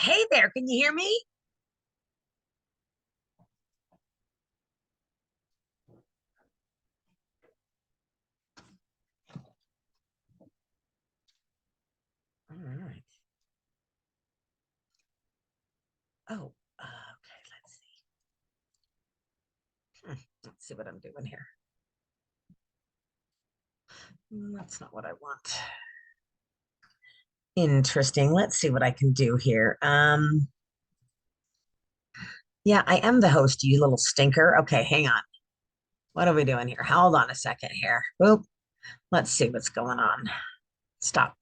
Hey there, can you hear me? All right. Oh, okay, let's see. Let's see what I'm doing here. That's not what I want. Interesting. Let's see what I can do here. Yeah, I am the host, you little stinker. Okay, hang on. What are we doing here? Hold on a second here. Oop. Let's see what's going on. Stop.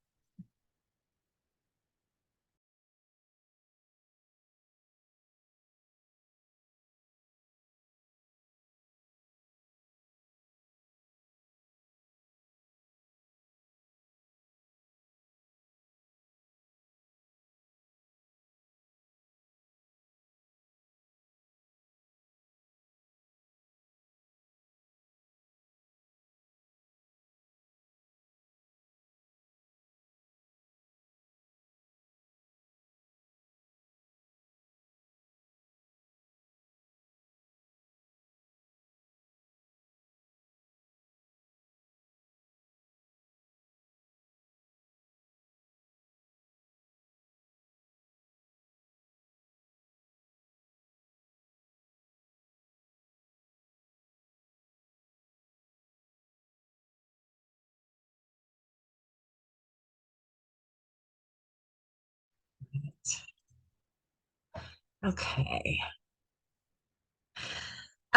Okay.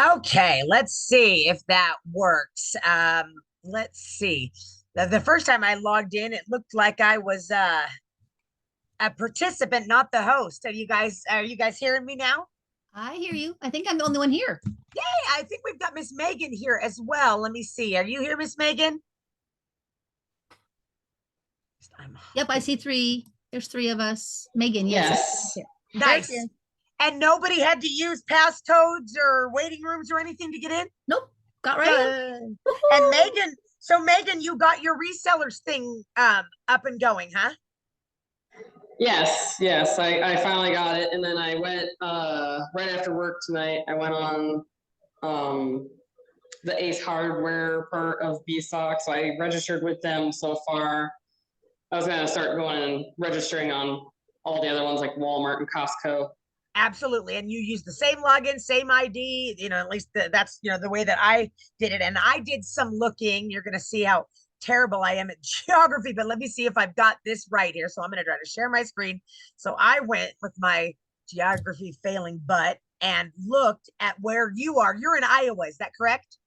Okay, let's see if that works. Let's see. The first time I logged in, it looked like I was a participant, not the host. Are you guys hearing me now? I hear you. I think I'm the only one here. Yay, I think we've got Miss Megan here as well. Let me see. Are you here, Miss Megan? Yep, I see three. There's three of us. Megan, yes. Nice. And nobody had to use passcodes or waiting rooms or anything to get in? Nope. Got right in. And Megan, so Megan, you got your resellers thing up and going, huh? Yes, I finally got it. And then I went right after work tonight, I went on the Ace Hardware part of BStock. So I registered with them so far. I was gonna start going and registering on all the other ones like Walmart and Costco. Absolutely. And you use the same login, same ID, at least that's, the way that I did it. And I did some looking. You're going to see how terrible I am at geography, but let me see if I've got this right here. So I'm going to try to share my screen. So I went with my geography failing butt and looked at where you are. You're in Iowa. Is that correct?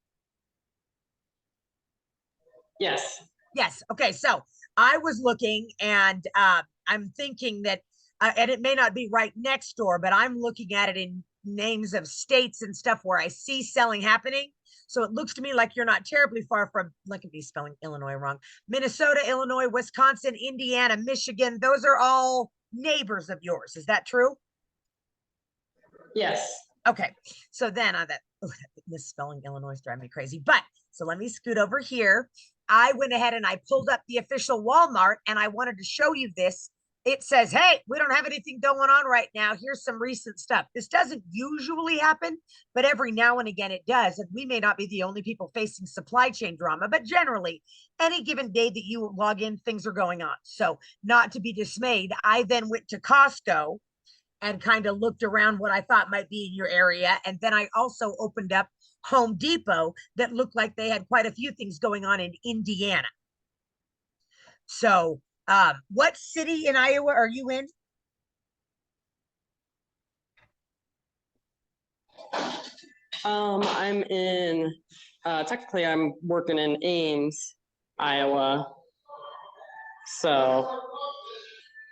Yes. Yes. Okay. So I was looking and I'm thinking that and it may not be right next door, but I'm looking at it in names of states and stuff where I see selling happening. So it looks to me like you're not terribly far from, look at me spelling Illinois wrong. Minnesota, Illinois, Wisconsin, Indiana, Michigan. Those are all neighbors of yours. Is that true? Yes. Okay. So then that misspelling Illinois is driving me crazy. But so let me scoot over here. I went ahead and I pulled up the official Walmart and I wanted to show you this. It says, hey, we don't have anything going on right now. Here's some recent stuff. This doesn't usually happen, but every now and again it does. And we may not be the only people facing supply chain drama, but generally, any given day that you log in, things are going on. So, not to be dismayed, I then went to Costco and kind of looked around what I thought might be in your area. And then I also opened up Home Depot that looked like they had quite a few things going on in Indiana. So, what city in Iowa are you in? I'm in, technically I'm working in Ames, Iowa. So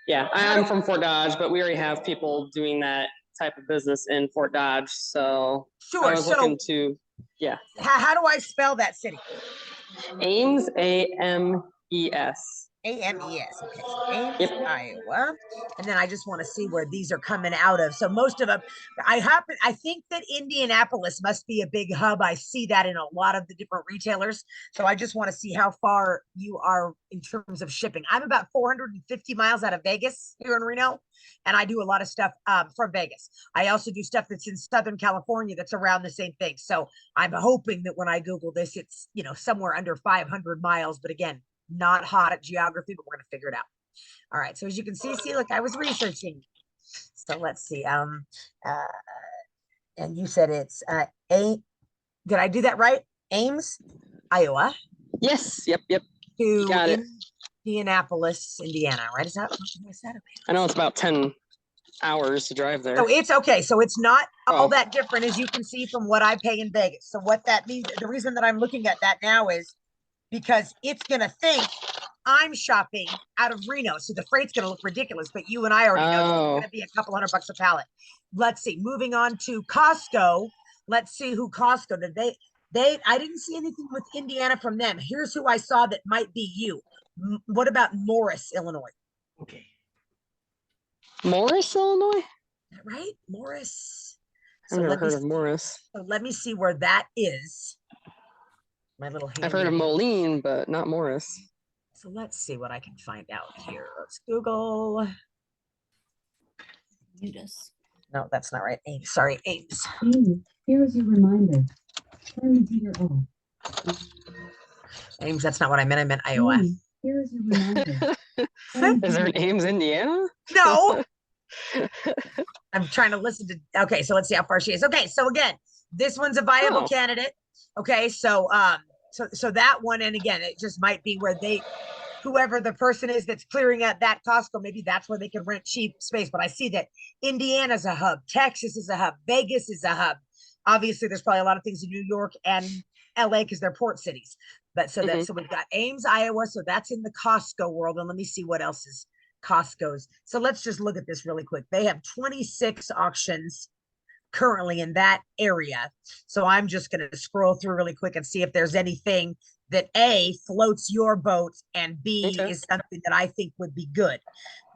yeah, I'm from Fort Dodge, but we already have people doing that type of business in Fort Dodge. So sure. I was looking to, How do I spell that city? Ames, Ames. AMES. Okay, so Ames, Yep. Iowa. And then I just want to see where these are coming out of. So most of them, I think that Indianapolis must be a big hub. I see that in a lot of the different retailers. So I just want to see how far you are in terms of shipping. I'm about 450 miles out of Vegas here in Reno, and I do a lot of stuff from Vegas. I also do stuff that's in Southern California that's around the same thing. So I'm hoping that when I Google this, it's, you know, somewhere under 500 miles. But again, not hot at geography, but we're going to figure it out. All right. So as you can see, look, I was researching. So let's see. And you said it's did I do that right? Ames, Iowa Yes. Yep. Yep. You to got it. Indianapolis, Indiana, right? Is that what I said? I know it's about 10 hours to drive there. So it's okay. So it's not all Oh. that different as you can see from what I pay in Vegas. So what that means, the reason that I'm looking at that now is because it's going to think I'm shopping out of Reno. So the freight's going to look ridiculous, but you and I already know it's going to be a couple $100 a pallet. Let's see, moving on to Costco. Let's see who Costco did. I didn't see anything with Indiana from them. Here's who I saw that might be you. What about Morris, Illinois? Okay. Morris, Illinois? Right? Morris. I've never heard of Morris. So let me see where that is. My little hand. I've heard of Moline, but not Morris. So let's see what I can find out here. Let's Google. No, that's not right. Ames. Sorry, Ames. Here is your reminder. Turn the heater off. Ames, that's not what I meant. I meant Iowa. Here is your reminder. Is there an Ames, Indiana? No. I'm trying to listen to. Okay, so let's see how far she is. Okay, so again, this one's a viable candidate. Okay, so so that one, and again, it just might be where whoever the person is that's clearing at that Costco, maybe that's where they can rent cheap space. But I see that Indiana's a hub, Texas is a hub, Vegas is a hub. Obviously, there's probably a lot of things in New York and LA because they're port cities. But so so we've got Ames, Iowa. So that's in the Costco world. And let me see what else is Costco's. So let's just look at this really quick. They have 26 auctions currently in that area. So I'm just going to scroll through really quick and see if there's anything that A, floats your boat, and B, is something that I think would be good.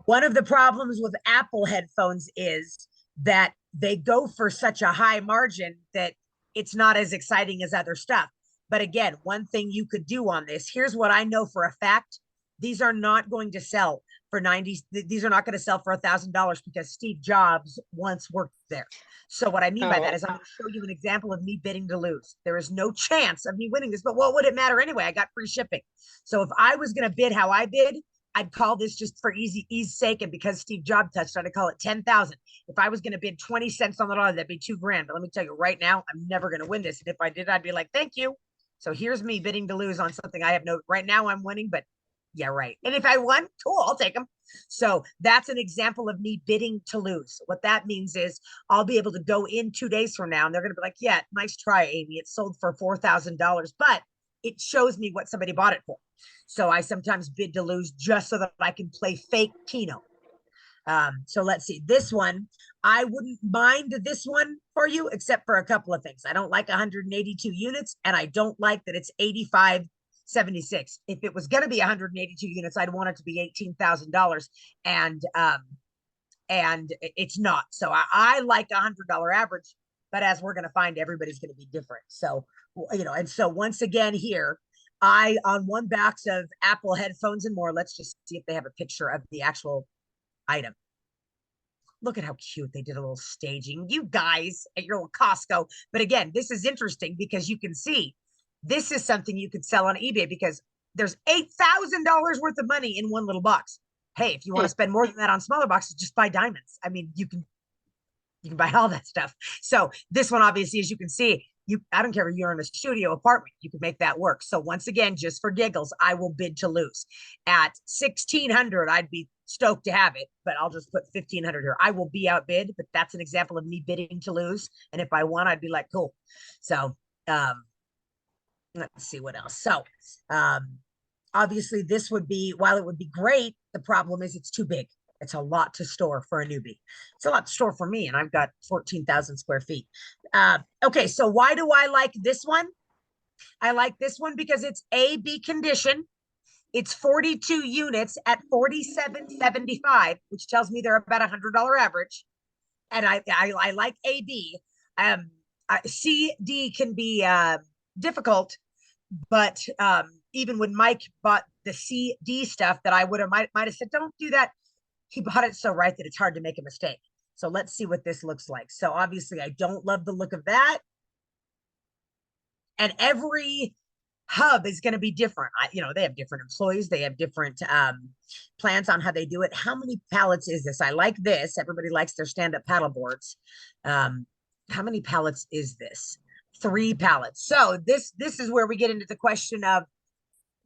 One of the problems with Apple headphones is that they go for such a high margin that it's not as exciting as other stuff. But again, one thing you could do on this, here's what I know for a fact. These are not going to sell for 90. These are not going to sell for $1,000 because Steve Jobs once worked there. So what I mean by that is I'm going to show you an example of me bidding to lose. There is no chance of me winning this, but what would it matter anyway? I got free shipping. So if I was going to bid how I bid, I'd call this just for ease's sake. And because Steve Jobs touched on it, I'd call it 10,000. If I was going to bid 20 cents on the dollar, that'd be $2,000. But let me tell you right now, I'm never going to win this. And if I did, I'd be like, thank you. So here's me bidding to lose on something I have no, right now I'm winning, but yeah, right. And if I won, cool, I'll take them. So that's an example of me bidding to lose. What that means is I'll be able to go in 2 days from now and they're going to be like, yeah, nice try, Amy. It sold for $4,000, but it shows me what somebody bought it for. So I sometimes bid to lose just so that I can play fake Keno. So let's see this one. I wouldn't mind this one for you, except for a couple of things. I don't like 182 units and I don't like that it's 85.76. If it was going to be 182 units, I'd want it to be $18,000 and it's not. So I like $100 average, but as we're going to find, everybody's going to be different. So, you know, and so once again here, on one box of Apple headphones and more, let's just see if they have a picture of the actual item. Look at how cute they did a little staging. You guys at your old Costco. But again, this is interesting because you can see this is something you could sell on eBay because there's $8,000 worth of money in one little box. Hey, if you want to spend more than that on smaller boxes, just buy diamonds. I mean, you can buy all that stuff. So this one, obviously, as you can see, I don't care if you're in a studio apartment, you can make that work. So once again, just for giggles, I will bid to lose. At 1,600, I'd be stoked to have it, but I'll just put 1,500 here. I will be outbid, but that's an example of me bidding to lose. And if I won, I'd be like, cool. So let's see what else. So obviously this would be, while it would be great, the problem is it's too big. It's a lot to store for a newbie. It's a lot to store for me, and I've got 14,000 square feet. Okay, so why do I like this one? I like this one because it's A, B condition. It's 42 units at $47.75, which tells me they're about $100 average. And I like AB. CD can be difficult, but even when Mike bought the CD stuff that I would have might have said, don't do that. He bought it so right that it's hard to make a mistake. So let's see what this looks like. So obviously I don't love the look of that. And every hub is going to be different. They have different employees. They have different plans on how they do it. How many pallets is this? I like this. Everybody likes their stand-up paddle boards. How many pallets is this? 3 pallets. So this is where we get into the question of,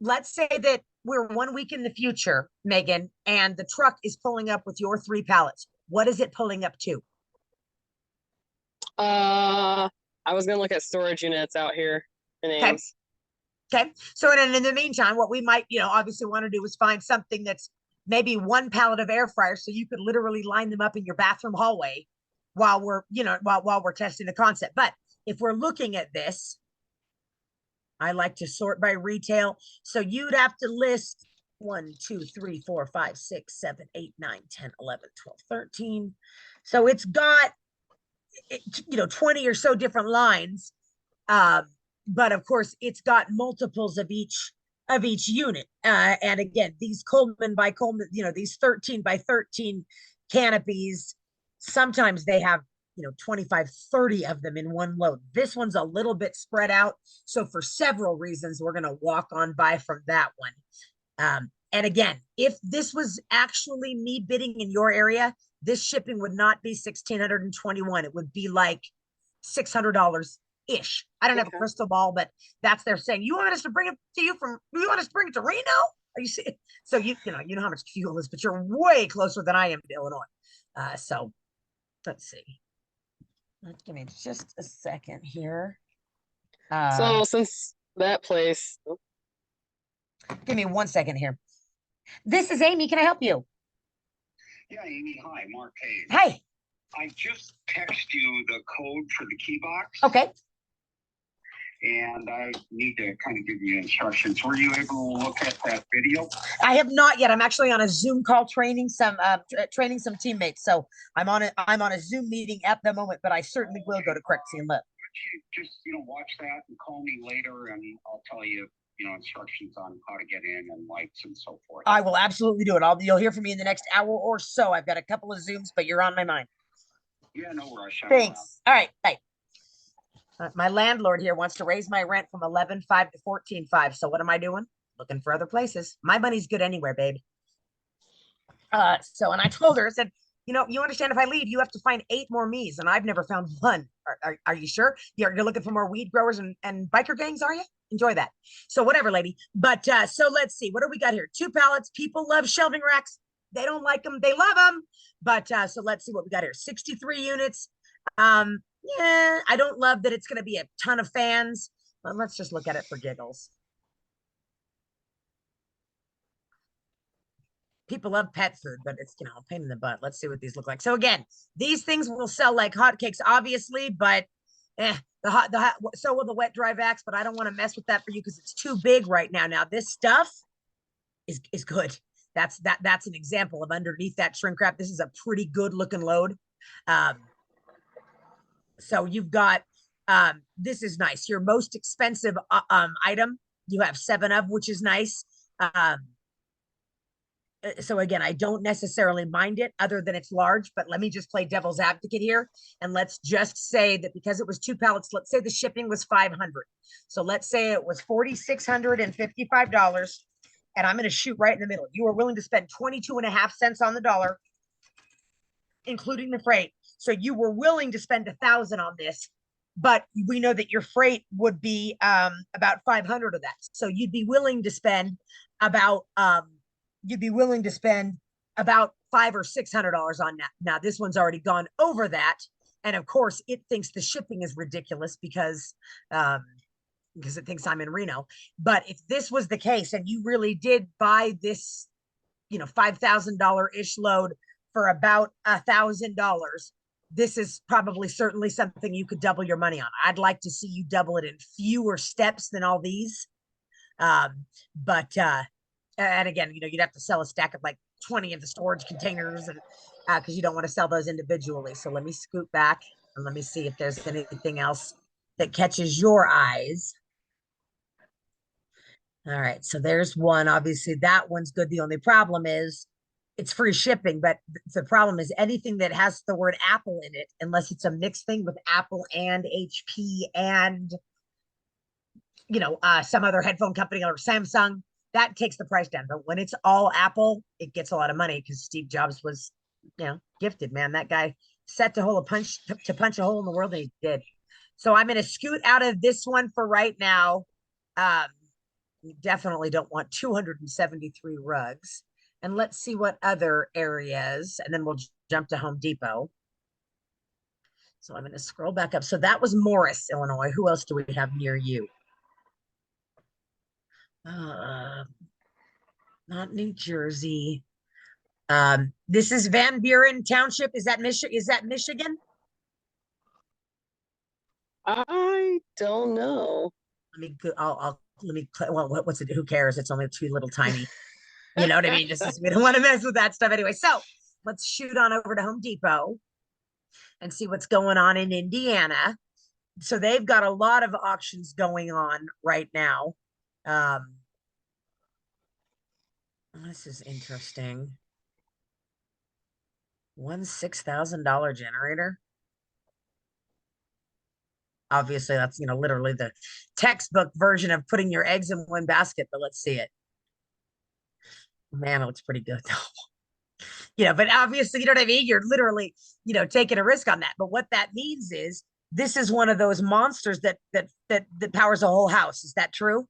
let's say that we're 1 week in the future, Megan, and the truck is pulling up with your 3 pallets. What is it pulling up to? I was gonna look at storage units out here in Ames. Okay. So in the meantime, what we might, obviously want to do is find something that's maybe 1 pallet of air fryers, so you could literally line them up in your bathroom hallway while we're, while we're testing the concept. But if we're looking at this, I like to sort by retail. So you'd have to list 1, 2, 3, 4, 5, 6, 7, 8, 9, 10, 11, 12, 13. So it's got, 20 or so different lines. But of course it's got multiples of each unit. And again, these Coleman by Coleman, these 13 by 13 canopies, sometimes they have 25, 30 of them in one load. This one's a little bit spread out. So for several reasons, we're going to walk on by from that one. And again, if this was actually me bidding in your area, this shipping would not be $1,621. It would be like $600 ish. I don't have a crystal ball, but that's they're saying. You want us to bring it to you you want us to bring it to Reno? Are you see? So you know how much fuel is, but you're way closer than I am to Illinois. So let's see. Give me just a second here. So since that place, give me 1 second here. This is Amy. Can I help you? Yeah, Amy. Hi, Mark Hayes. Hey. I just text you the code for the key box. Okay. And I need to kind of give you instructions. Were you able to look at that video? I have not yet. I'm actually on a Zoom call training some teammates. So I'm on a Zoom meeting at the moment, but I certainly will go to Crexy and look. You just watch that and call me later, and I'll tell you instructions on how to get in and lights and so forth. I will absolutely do it. You'll hear from me in the next hour or so. I've got a couple of Zooms, but you're on my mind. Yeah, no rush. Thanks. All right. Bye. My landlord here wants to raise my rent from 11.5 to 14.5. So what am I doing? Looking for other places. My money's good anywhere, babe. And I told her, I said, you understand if I leave, you have to find 8 more me's, and I've never found one. Are you sure? You're looking for more weed growers and biker gangs, are you? Enjoy that. So whatever, lady. But so let's see. What do we got here? 2 pallets. People love shelving racks. They don't like them. They love them. But so let's see what we got here. 63 units. Yeah, I don't love that it's going to be a ton of fans. But let's just look at it for giggles. People love pet food, but it's, a pain in the butt. Let's see what these look like. So again, these things will sell like hotcakes, obviously, but so will the wet dry vacs, but I don't want to mess with that for you because it's too big right now. Now this stuff is good. That's an example of underneath that shrink wrap. This is a pretty good looking load. So you've got, this is nice. Your most expensive item, you have 7 of, which is nice. So again, I don't necessarily mind it other than it's large, but let me just play devil's advocate here. And let's just say that because it was 2 pallets, let's say the shipping was $500. So let's say it was $4,655. And I'm going to shoot right in the middle. You are willing to spend 22.5 cents on the dollar, including the freight. So you were willing to spend $1,000 on this, but we know that your freight would be about 500 of that. So you'd be willing to spend about $500 or $600 on that. Now this one's already gone over that, and of course it thinks the shipping is ridiculous because it thinks I'm in Reno. But if this was the case and you really did buy this, $5,000 ish load for about $1,000, this is probably certainly something you could double your money on. I'd like to see you double it in fewer steps than all these. But and again, you'd have to sell a stack of like 20 of the storage containers, and because you don't want to sell those individually. So let me scoot back and let me see if there's anything else that catches your eyes. All right, so there's one. Obviously, that one's good. The only problem is it's free shipping, but the problem is anything that has the word Apple in it, unless it's a mixed thing with Apple and HP and some other headphone company or Samsung, that takes the price down. But when it's all Apple, it gets a lot of money because Steve Jobs was, gifted, man. That guy set to punch a hole in the world, and he did. So I'm going to scoot out of this one for right now. We definitely don't want 273 rugs. And let's see what other areas, and then we'll jump to Home Depot. So I'm going to scroll back up. So that was Morris, Illinois. Who else do we have near you? Not New Jersey. This is Van Buren Township. Is that Michigan? I don't know. What's it? Who cares? It's only two little tiny. You know what I mean? We don't want to mess with that stuff anyway. So let's shoot on over to Home Depot and see what's going on in Indiana. So they've got a lot of auctions going on right now. This is interesting. One $6,000 generator. Obviously, that's literally the textbook version of putting your eggs in one basket. But let's see it. Man, it looks pretty good though. But obviously, you know what I mean? You're literally, taking a risk on that. But what that means is this is one of those monsters that powers a whole house. Is that true?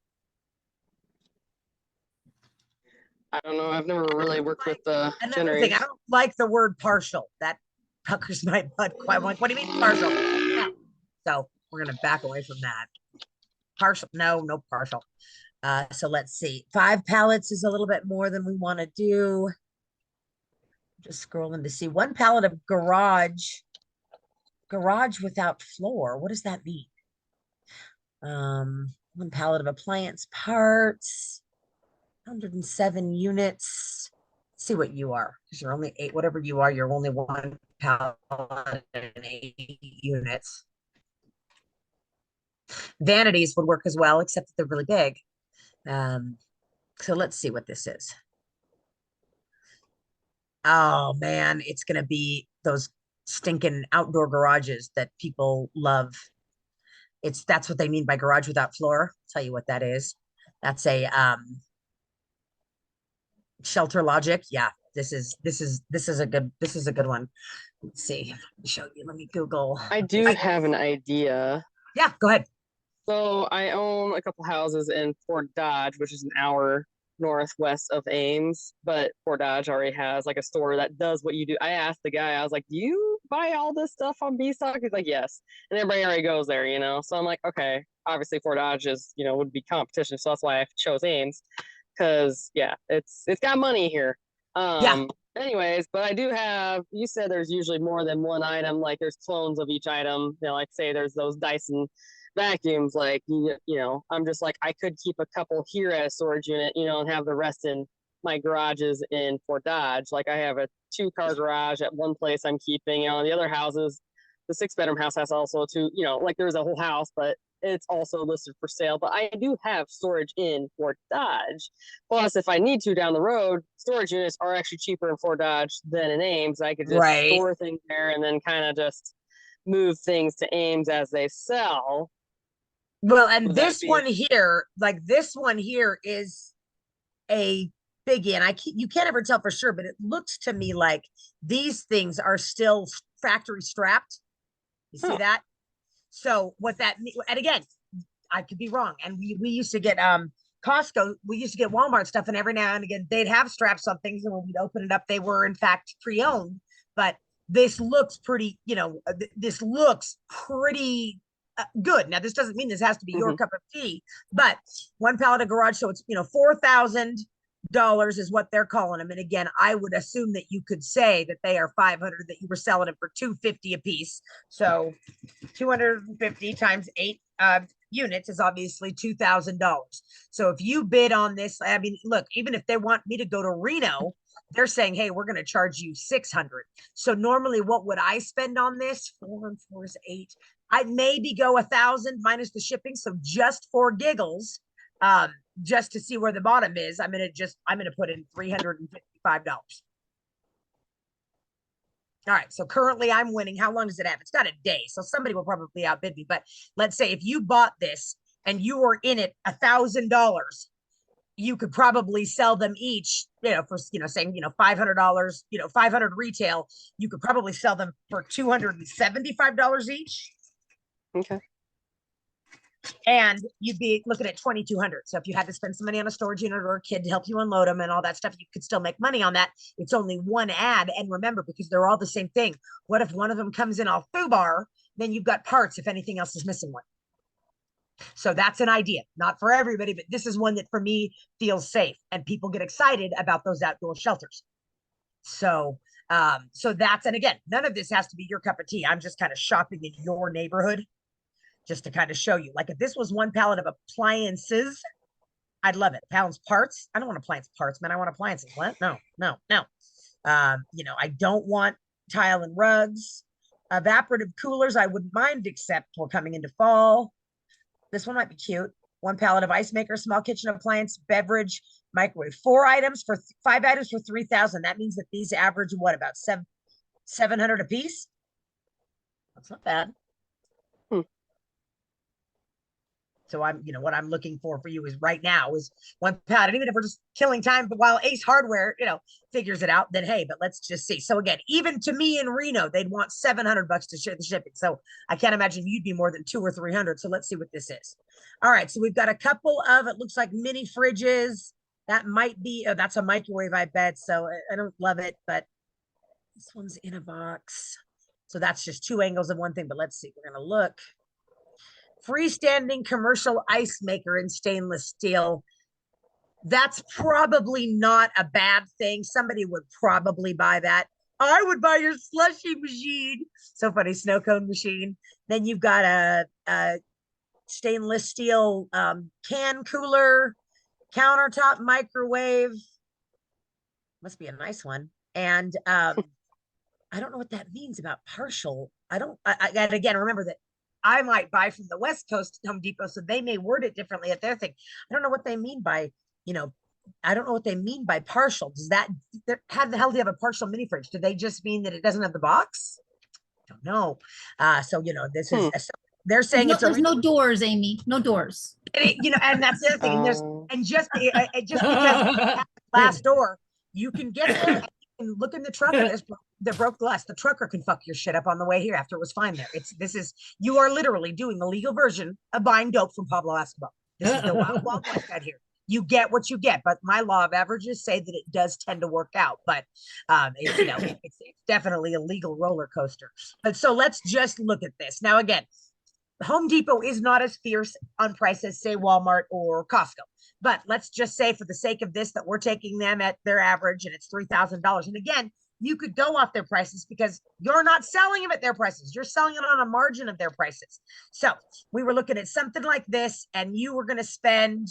I don't know. I've never really worked with the generators. I don't like the word partial. That puckers my butt quite. What do you mean partial? No. So we're gonna back away from that. Partial? No partial. So let's see. 5 pallets is a little bit more than we want to do. Just scrolling to see 1 pallet of garage without floor. What does that mean? 1 pallet of appliance parts. 107 units. Let's see what you are, because you're only 8. Whatever you are, you're only 1 pallet and 8 units. Vanities would work as well, except that they're really big. So let's see what this is. Oh man, it's gonna be those stinking outdoor garages that people love. That's what they mean by garage without floor. I'll tell you what that is. That's a Shelter Logic. Yeah, this is a good one. Let's see. Let me show you. Let me Google. I do have an idea. Yeah, go ahead. So I own a couple houses in Fort Dodge, which is an hour northwest of Ames, but Fort Dodge already has like a store that does what you do. I asked the guy, I was like, do you buy all this stuff on B-Stock? He's like, yes. And everybody already goes there, So I'm like, okay, obviously Fort Dodge is, would be competition. So that's why I chose Ames. Cause yeah, it's got money here. Yeah. Anyways, but I do have, you said there's usually more than one item, like there's clones of each item, like say there's those Dyson vacuums, like, I'm just like, I could keep a couple here at a storage unit, and have the rest in my garages in Fort Dodge. Like I have a 2-car garage at one place I'm keeping, the other houses, the 6-bedroom house has also 2, like there's a whole house, but it's also listed for sale. But I do have storage in Fort Dodge. Plus, if I need to down the road, storage units are actually cheaper in Fort Dodge than in Ames. I could just store things there and then kind of just move things to Ames as they sell. Well, and this one here is a biggie, and you can't ever tell for sure, but it looks to me like these things are still factory strapped. You see that? So what that means, and again, I could be wrong. And we used to get Costco, we used to get Walmart stuff, and every now and again they'd have straps on things, and when we'd open it up, they were in fact pre-owned. But this looks pretty, this looks pretty good. Now, this doesn't mean this has to be your cup of tea, but 1 pallet of garage, so it's $4,000 is what they're calling them. And again, I would assume that you could say that they are 500, that you were selling it for $250 a piece. So 250 times 8, units is obviously $2,000. So if you bid on this, I mean, look, even if they want me to go to Reno, they're saying, hey, we're going to charge you 600. So normally what would I spend on this? 4 and 4 is 8. I'd maybe go 1,000 minus the shipping. So just for giggles, just to see where the bottom is, I'm going to put in $355. All right, so currently I'm winning. How long does it have? It's got a day, so somebody will probably outbid me. But let's say if you bought this and you were in it $1,000, you could probably sell them each, for saying $500, 500 retail. You could probably sell them for $275 each, Okay. and you'd be looking at 2,200. So if you had to spend some money on a storage unit or a kid to help you unload them and all that stuff, you could still make money on that. It's only one ad, and remember, because they're all the same thing. What if one of them comes in all FUBAR? Then you've got parts if anything else is missing one. So that's an idea, not for everybody, but this is one that for me feels safe, and people get excited about those outdoor shelters. So that's, and again, none of this has to be your cup of tea. I'm just kind of shopping in your neighborhood just to kind of show you. Like if this was one pallet of appliances, I'd love it. Pounds parts. I don't want appliance parts, man. I want appliances. What? No. I don't want tile and rugs. Evaporative coolers, I wouldn't mind, except we're coming into fall. This one might be cute. 1 pallet of ice maker, small kitchen appliance, beverage, microwave. 5 items for 3,000. That means that these average what, about 700 a piece? That's not bad. So what I'm looking for you is right now is 1 pallet. And even if we're just killing time, but while Ace Hardware, figures it out, then hey, but let's just see. So again, even to me in Reno, they'd want $700 to share the shipping. So I can't imagine you'd be more than 200 or 300. So let's see what this is. All right. So we've got a couple of, it looks like mini fridges. That might be, that's a microwave, I bet. So I don't love it, but this one's in a box. So that's just 2 angles of one thing, but let's see. We're going to look. Freestanding commercial ice maker in stainless steel. That's probably not a bad thing. Somebody would probably buy that. I would buy your slushy machine. So funny, snow cone machine. Then you've got a stainless steel can cooler, countertop microwave. Must be a nice one. And I don't know what that means about partial. And again, remember that I might buy from the West Coast Home Depot, so they may word it differently at their thing. I don't know what they mean by, I don't know what they mean by partial. Does that, how the hell do you have a partial mini fridge? Do they just mean that it doesn't have the box? I don't know. So, this is, they're saying There's no doors, Amy, no doors. And that's the other thing. And just because you have glass door, you can get there and you can look in the truck and the broke glass. The trucker can fuck your shit up on the way here after it was fine there. You are literally doing the legal version of buying dope from Pablo Escobar. This is the wild west out here. You get what you get, but my law of averages say that it does tend to work out. But it's definitely a legal roller coaster. But so let's just look at this now. Again, Home Depot is not as fierce on price as say Walmart or Costco. But let's just say for the sake of this that we're taking them at their average and it's $3,000. And again, you could go off their prices because you're not selling them at their prices. You're selling it on a margin of their prices. So we were looking at something like this and you were going to spend,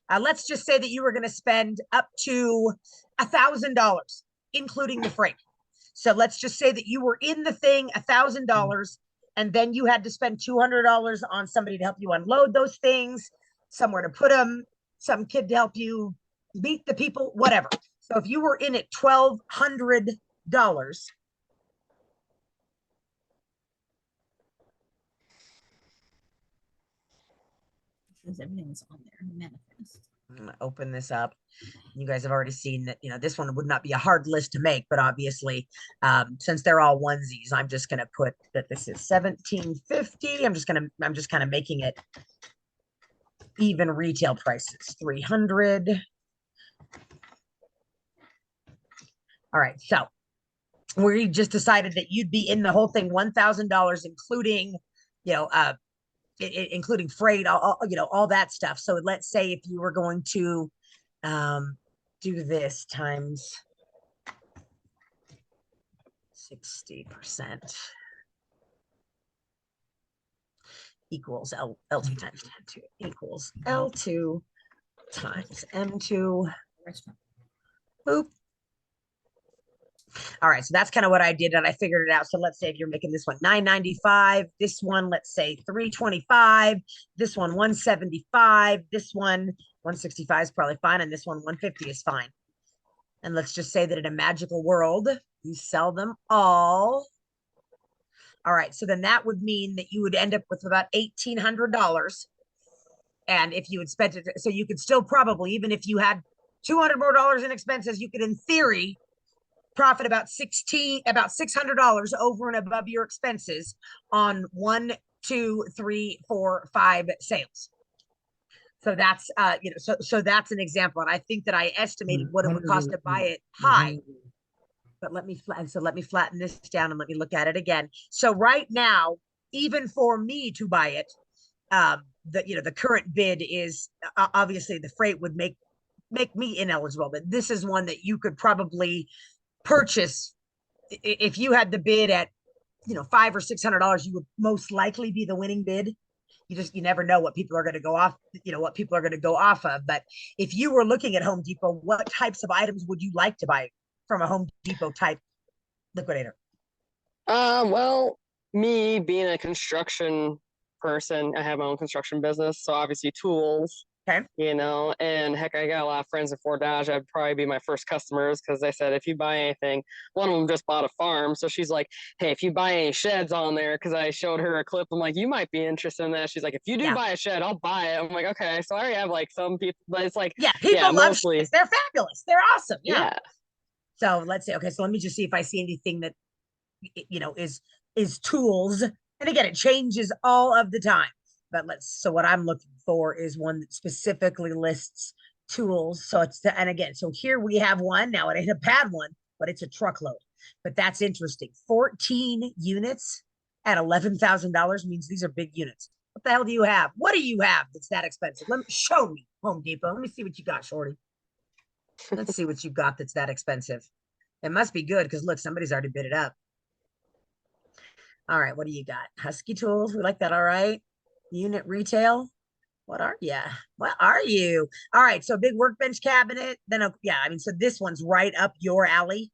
let's just say that you were going to spend up to $1,000, including the freight. So let's just say that you were in the thing $1,000 and then you had to spend $200 on somebody to help you unload those things, somewhere to put them, some kid to help you meet the people, whatever. So if you were in at $1,200, Everything's on there. Manifest. I'm gonna open this up. You guys have already seen that, this one would not be a hard list to make, but obviously, since they're all onesies, I'm just gonna put that this is $1,750. I'm just kind of making it even retail prices, $300. All right, so we just decided that you'd be in the whole thing $1,000, including, including freight, all that stuff. So let's say if you were going to do this times 60%. equals L2 times M2 equals L2 times M2. Boop. All right, so that's kind of what I did, and I figured it out. So let's say if you're making this one $9.95, this one, let's say $3.25, this one $175, this one $165 is probably fine, and this one $150 is fine. And let's just say that in a magical world, you sell them all. All right, so then that would mean that you would end up with about $1,800. And if you had spent it, so you could still probably, even if you had $200 more in expenses, you could, in theory, profit about $600 over and above your expenses on 1, 2, 3, 4, 5 sales. So that's so that's an example. And I think that I estimated what it would cost to buy it high. But let me flatten this down and let me look at it again. So right now, even for me to buy it, the current bid is obviously the freight would make me ineligible, but this is one that you could probably purchase if you had the bid at $500 or $600. You would most likely be the winning bid. You never know what people are going to go off, what people are going to go off of. But if you were looking at Home Depot, what types of items would you like to buy from a Home Depot type liquidator? Well, me being a construction person, I have my own construction business, so obviously tools. Okay. And heck, I got a lot of friends in Fort Dodge. I'd probably be my first customers because they said if you buy anything, one of them just bought a farm. So she's like, hey, if you buy any sheds on there, because I showed her a clip, I'm like, you might be interested in that. She's like, if you do buy a shed, I'll buy it. I'm like, okay. So I already have like some people, but it's like, people love mostly sheds. They're fabulous. They're awesome. Yeah. So let's see. Okay, so let me just see if I see anything that is tools. And again, it changes all of the time. But so what I'm looking for is one that specifically lists tools. So so here we have one. Now it ain't a bad one, but it's a truckload. But that's interesting. 14 units at $11,000 means these are big units. What the hell do you have? What do you have that's that expensive? Show me, Home Depot. Let me see what you got, shorty. Let's see what you got that's that expensive. It must be good because look, somebody's already bid it up. All right, what do you got? Husky tools. We like that. All right. Unit retail. What are you? All right, so big workbench cabinet. Then so this one's right up your alley.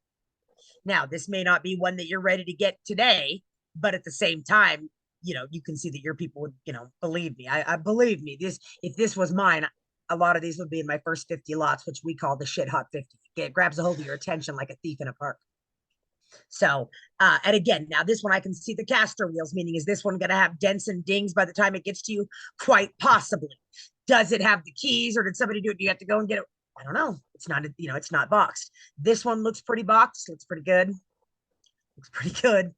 Now, this may not be one that you're ready to get today, but at the same time, you can see that your people would, believe me. I believe me. If this was mine, a lot of these would be in my first 50 lots, which we call the shit hot 50. It grabs a hold of your attention like a thief in a park. So, and again, now this one I can see the caster wheels, meaning is this one going to have dents and dings by the time it gets to you? Quite possibly. Does it have the keys or did somebody do it? Do you have to go and get it? I don't know. It's not, it's not boxed. This one looks pretty boxed. Looks pretty good. Looks pretty good.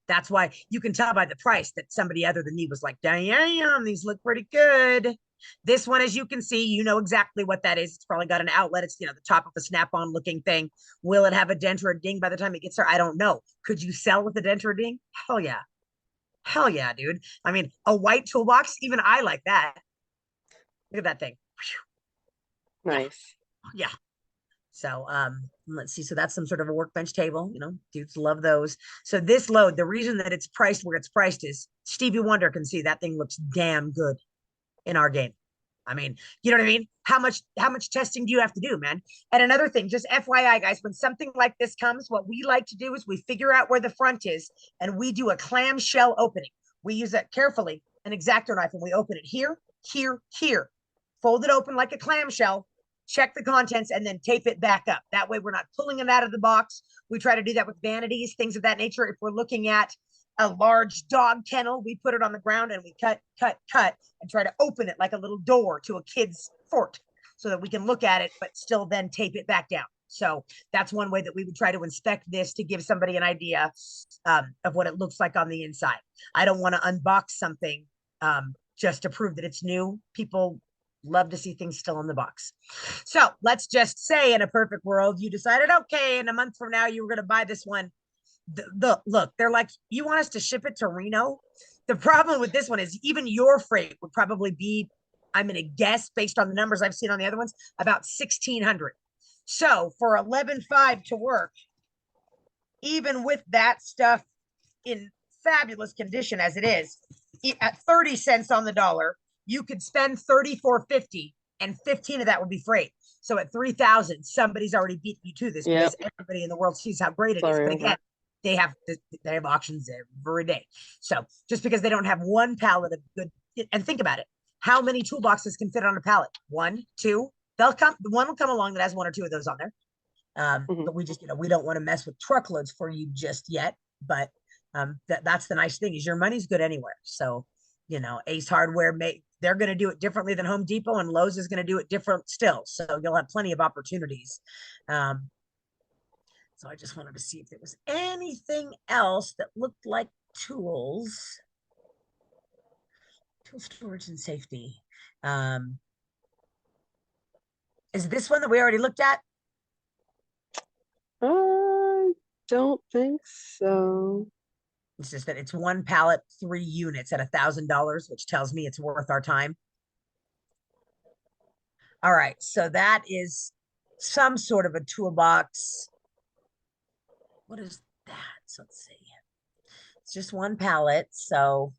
That's why you can tell by the price that somebody other than me was like, damn, these look pretty good. This one, as you can see, you know exactly what that is. It's probably got an outlet. It's, the top of a snap-on looking thing. Will it have a dent or a ding by the time it gets there? I don't know. Could you sell with a dent or a ding? Hell yeah. Hell yeah, dude. I mean, a white toolbox, even I like that. Look at that thing. Nice. Yeah. So let's see. So that's some sort of a workbench table. Dudes love those. So this load, the reason that it's priced where it's priced is Stevie Wonder can see that thing looks damn good in our game. I mean, you know what I mean? How much testing do you have to do, man? And another thing, just FYI, guys, when something like this comes, what we like to do is we figure out where the front is and we do a clamshell opening. We use that carefully, an X-Acto knife, and we open it here, here, here. Fold it open like a clamshell, check the contents, and then tape it back up. That way we're not pulling it out of the box. We try to do that with vanities, things of that nature. If we're looking at a large dog kennel, we put it on the ground and we cut, and try to open it like a little door to a kid's fort so that we can look at it, but still then tape it back down. So that's one way that we would try to inspect this to give somebody an idea of what it looks like on the inside. I don't want to unbox something just to prove that it's new. People love to see things still in the box. So let's just say in a perfect world, you decided, okay, in a month from now, you were going to buy this one. Look, they're like, you want us to ship it to Reno? The problem with this one is even your freight would probably be, I'm going to guess based on the numbers I've seen on the other ones, about 1,600. So for 11.5 to work, even with that stuff in fabulous condition as it is, at 30 cents on the dollar, you could spend 34.50 and 15 of that would be freight. So at 3,000, somebody's already beat you to this because everybody in the world sees how great it is. But again, they have auctions every day. So just because they don't have one pallet of good, and think about it, how many toolboxes can fit on a pallet? 1, 2. One will come along that has 1 or 2 of those on there. But we just, we don't want to mess with truckloads for you just yet. But that's the nice thing is your money's good anywhere. So, Ace Hardware they're going to do it differently than Home Depot, and Lowe's is going to do it different still. So you'll have plenty of opportunities. So I just wanted to see if there was anything else that looked like tools. Tool storage and safety. Is this one that we already looked at? I don't think so. It's just that it's 1 pallet, 3 units at $1,000, which tells me it's worth our time. All right, so that is some sort of a toolbox. What is that? So let's see. It's just 1 pallet, so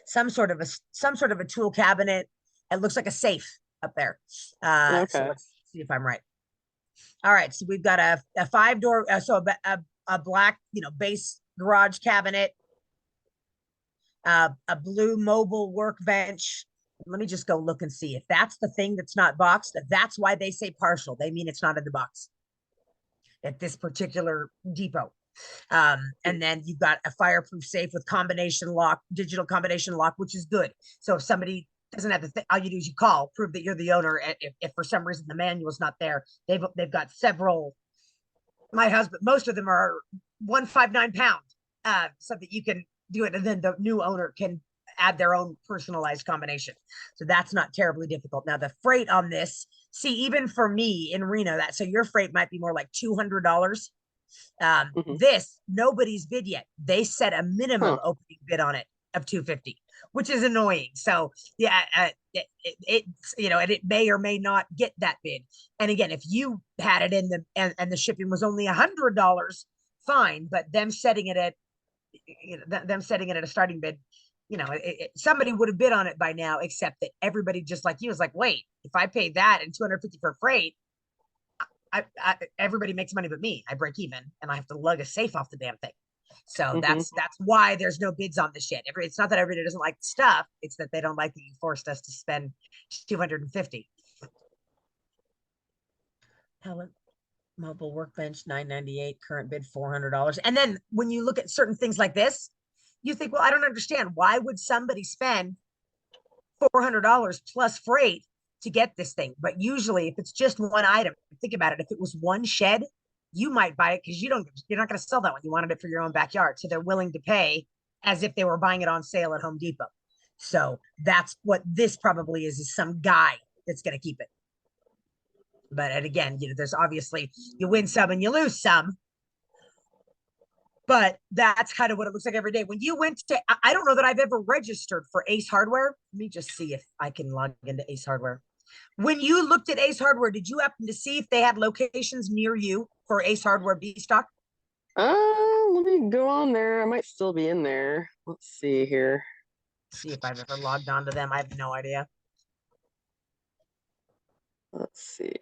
some sort of a tool cabinet. It looks like a safe up there. So let's see if I'm right. All right, so we've got a 5-door, so a black, base garage cabinet, a blue mobile workbench. Let me just go look and see if that's the thing that's not boxed. That's why they say partial. They mean it's not in the box at this particular depot. And then you've got a fireproof safe with digital combination lock, which is good. So if somebody doesn't have the thing, all you do is you call, prove that you're the owner. If for some reason the manual's not there, they've got several. My husband, most of them are 159 pound, so that you can do it, and then the new owner can add their own personalized combination. So that's not terribly difficult. Now the freight on this, see, even for me in Reno, so your freight might be more like $200. This nobody's bid yet. They set a minimum opening bid on it of $250, which is annoying. So yeah, and it may or may not get that bid. And again, if you had it in and the shipping was only $100, fine. But them setting it at a starting bid, somebody would have bid on it by now, except that everybody just like you is like, wait, if I pay that and $250 for freight, everybody makes money but me. I break even, and I have to lug a safe off the damn thing. So that's why there's no bids on this shit. It's not that everybody doesn't like the stuff; it's that they don't like that you forced us to spend $250. Pallet mobile workbench $998, current bid $400. And then when you look at certain things like this, you think, well, I don't understand. Why would somebody spend $400 plus freight to get this thing? But usually if it's just 1 item, think about it. If it was 1 shed, you might buy it because you're not going to sell that one. You wanted it for your own backyard. So they're willing to pay as if they were buying it on sale at Home Depot. So that's what this probably is some guy that's going to keep it. But again, there's obviously, you win some and you lose some. But that's kind of what it looks like every day. When you went to, I don't know that I've ever registered for Ace Hardware. Let me just see if I can log into Ace Hardware. When you looked at Ace Hardware, did you happen to see if they had locations near you for Ace Hardware B stock? Let me go on there. I might still be in there. Let's see here. See if I've ever logged on to them. I have no idea. Let's see.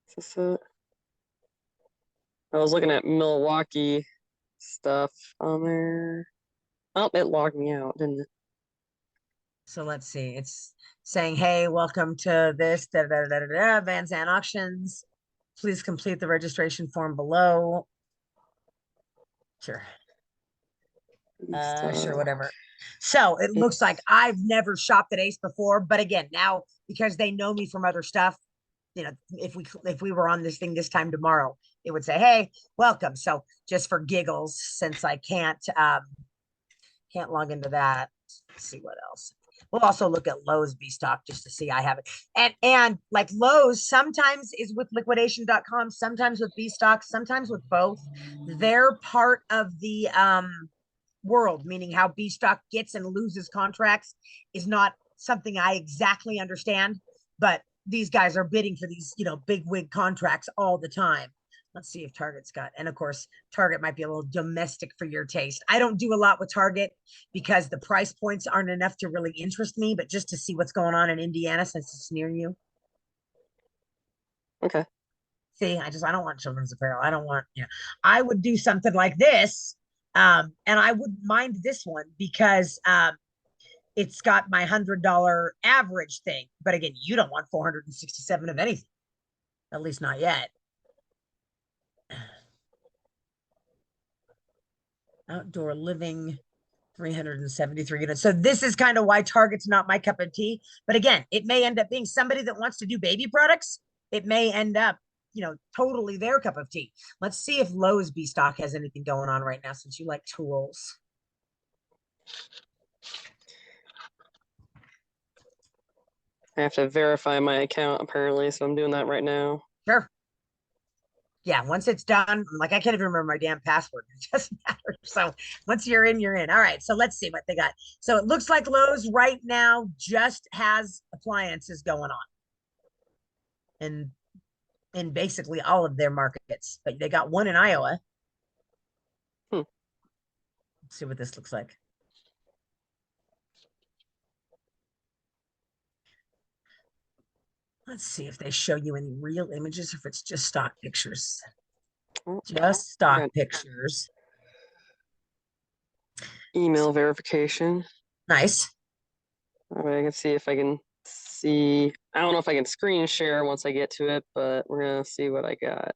Is this it? I was looking at Milwaukee stuff on there. Oh, it logged me out, didn't it? So let's see. It's saying, hey, welcome to this Van Zandt Auctions. Please complete the registration form below. Sure. Sure, whatever. So it looks like I've never shopped at Ace before, but again, now because they know me from other stuff, if we were on this thing this time tomorrow, it would say, hey, welcome. So just for giggles, since I can't log into that, let's see what else. We'll also look at Lowe's B stock just to see I have it. And like Lowe's sometimes is with liquidation.com, sometimes with B stock, sometimes with both. They're part of the world, meaning how B stock gets and loses contracts is not something I exactly understand, but these guys are bidding for these, big wig contracts all the time. Let's see if Target's got, and of course, Target might be a little domestic for your taste. I don't do a lot with Target because the price points aren't enough to really interest me, but just to see what's going on in Indiana since it's near you. Okay. See, I don't want children's apparel. I don't want, I would do something like this. And I wouldn't mind this one because it's got my $100 average thing. But again, you don't want 467 of anything, at least not yet. Outdoor living, 373 units. So this is kind of why Target's not my cup of tea. But again, it may end up being somebody that wants to do baby products. It may end up, totally their cup of tea. Let's see if Lowe's B stock has anything going on right now since you like tools. I have to verify my account apparently, so I'm doing that right now. Sure. Yeah, once it's done, like I can't even remember my damn password. It doesn't matter. So once you're in, you're in. All right. So let's see what they got. So it looks like Lowe's right now just has appliances going on. And in basically all of their markets, but they got one in Iowa. Let's see what this looks like. Let's see if they show you any real images, or if it's just stock pictures. Just stock pictures. Email verification. Nice. All right, I can see if I can see. I don't know if I can screen share once I get to it, but we're gonna see what I got.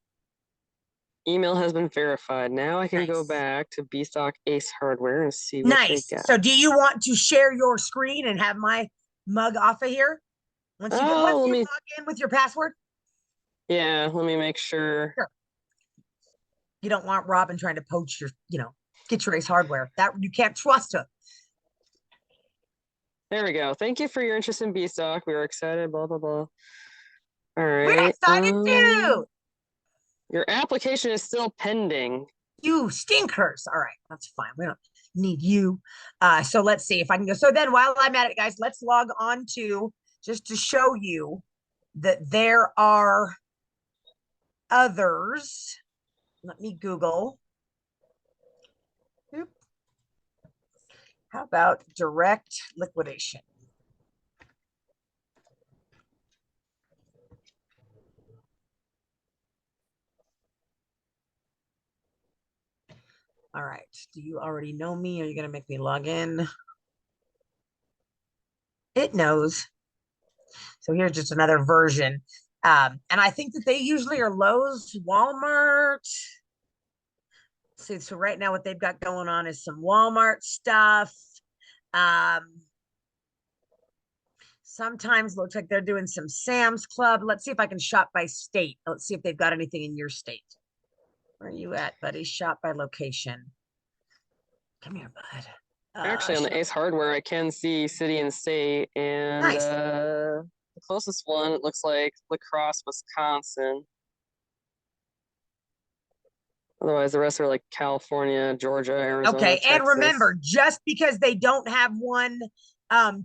Email has been verified. Now I can go back to Bstock Ace Hardware and see what they got. So do you want to share your screen and have my mug off of here? Once you log in with your password? Yeah, let me make sure. Sure. You don't want Robin trying to poach your, get your Ace Hardware. That you can't trust her. There we go. Thank you for your interest in Bstock. We were excited, blah, blah, blah. All right. We're excited too. Your application is still pending. You stinkers. All right, that's fine. We don't need you. So let's see if I can go. So then while I'm at it, guys, let's log on to just to show you that there are others. Let me Google. Oop. How about direct liquidation? All right. Do you already know me? Are you going to make me log in? It knows. So here's just another version. And I think that they usually are Lowe's, Walmart. See, so right now what they've got going on is some Walmart stuff. Sometimes looks like they're doing some Sam's Club. Let's see if I can shop by state. Let's see if they've got anything in your state. Where are you at, buddy? Shop by location. Come here, bud. Actually, on the Ace Hardware, I can see city and state, and nice. The closest one, it looks like La Crosse, Wisconsin. Otherwise, the rest are like California, Georgia, Arizona. Okay, Texas. and remember, just because they don't have one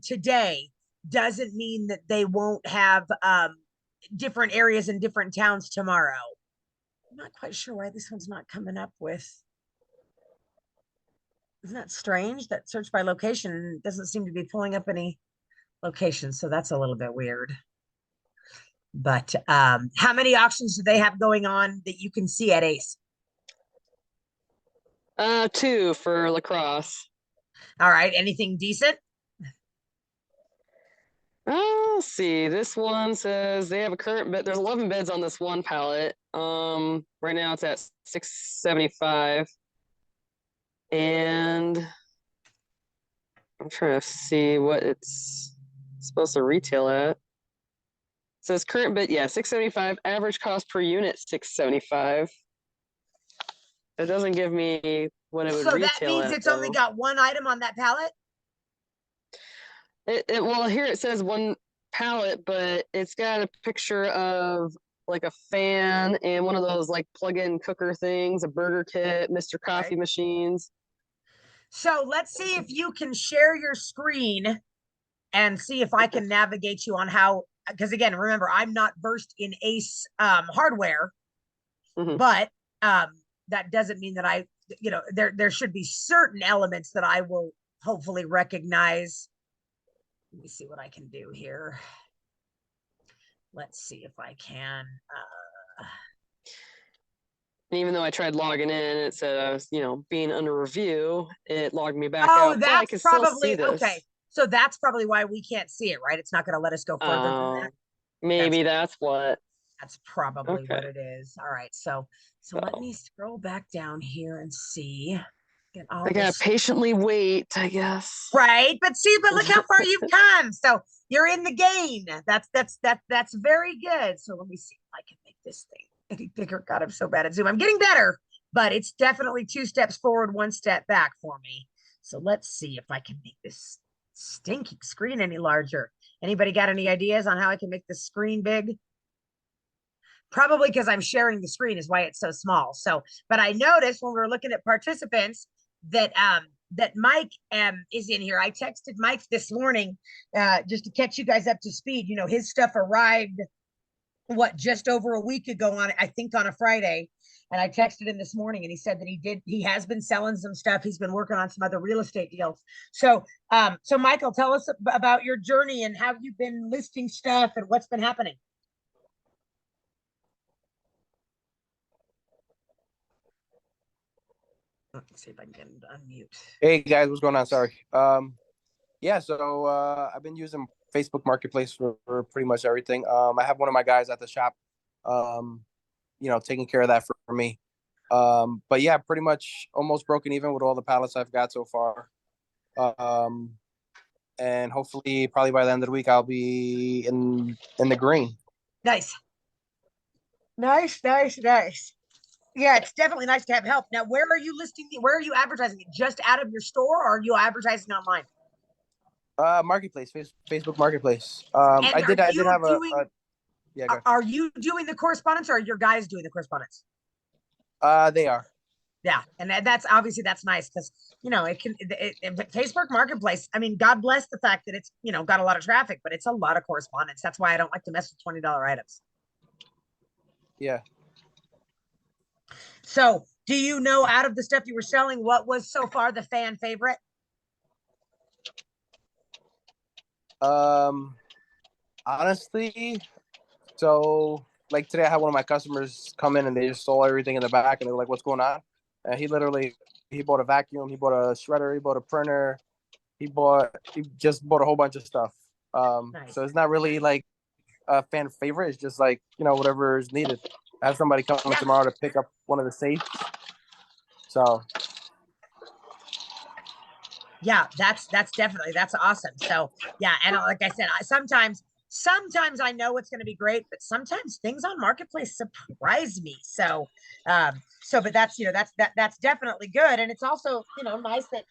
today doesn't mean that they won't have different areas in different towns tomorrow. I'm not quite sure why this one's not coming up with. Isn't that strange? That search by location doesn't seem to be pulling up any locations, so that's a little bit weird. But how many auctions do they have going on that you can see at Ace? 2 for La Crosse. All right, anything decent? Let's see. This one says they have a current bid. There's 11 bids on this one pallet. Right now it's at $675. And I'm trying to see what it's supposed to retail at. It says current bid, yeah, $675. Average cost per unit, $675. It doesn't give me what it would retail at. So that means it's only got one item on that pallet? Well, here it says one pallet, but it's got a picture of like a fan and one of those like plug-in cooker things, a burger kit, Mr. Coffee machines. So let's see if you can share your screen and see if I can navigate you on how, because again, remember, I'm not versed in Ace hardware. but that doesn't mean that I, you know, there should be certain elements that I will hopefully recognize. Let me see what I can do here. Let's see if I can. And even though I tried logging in, it said I was, you know, being under review. It logged me back Oh, out. But I that's can still see probably this. okay. So that's probably why we can't see it, right? It's not going to let us go further than that. Maybe that's what. That's probably what Okay. it is. All right. So let me scroll back down here and see. Get all I gotta this patiently wait, I guess. right. But see, but look how far you've come. So you're in the game. That's very good. So let me see if I can make this thing any bigger. God, I'm so bad at Zoom. I'm getting better, but it's definitely 2 steps forward, 1 step back for me. So let's see if I can make this stinking screen any larger. Anybody got any ideas on how I can make the screen big? Probably because I'm sharing the screen is why it's so small. So, but I noticed when we were looking at participants that that Mike is in here. I texted Mike this morning just to catch you guys up to speed. You know, his stuff arrived just over a week ago on, I think, on a Friday. And I texted him this morning and he said that he has been selling some stuff. He's been working on some other real estate deals. So so Michael, tell us about your journey and how you've been listing stuff and what's been happening. Let's see if I can get him to unmute. Hey guys, what's going on? Sorry. Yeah, so I've been using Facebook Marketplace for pretty much everything. I have one of my guys at the shop, you know, taking care of that for me. But yeah, pretty much almost broken even with all the pallets I've got so far. And hopefully, probably by the end of the week, I'll be in the green. Nice. Yeah, it's definitely nice to have help. Now, where are you listing? Where are you advertising it? Just out of your store, or are you advertising online? Marketplace, Facebook Marketplace. I did have yeah. Are you doing the correspondence, or are your guys doing the correspondence? They are. Yeah, and that's obviously that's nice because you know Facebook Marketplace. I mean, God bless the fact that it's, you know, got a lot of traffic, but it's a lot of correspondence. That's why I don't like to mess with $20 items. Yeah. So, do you know, out of the stuff you were selling, what was so far the fan favorite? Honestly, so like today I had one of my customers come in and they just saw everything in the back and they were like, "What's going on?" And he bought a vacuum, he bought a shredder, he bought a printer, he just bought a whole bunch of stuff. Nice. So it's not really like a fan favorite. It's just like, you know, whatever is needed. I have somebody coming tomorrow to pick up one of the safes. So yeah, that's definitely, that's awesome. So yeah, and like I said, sometimes I know it's going to be great, but sometimes things on Marketplace surprise me. So but that's, you know, that's definitely good. And it's also, you know, nice that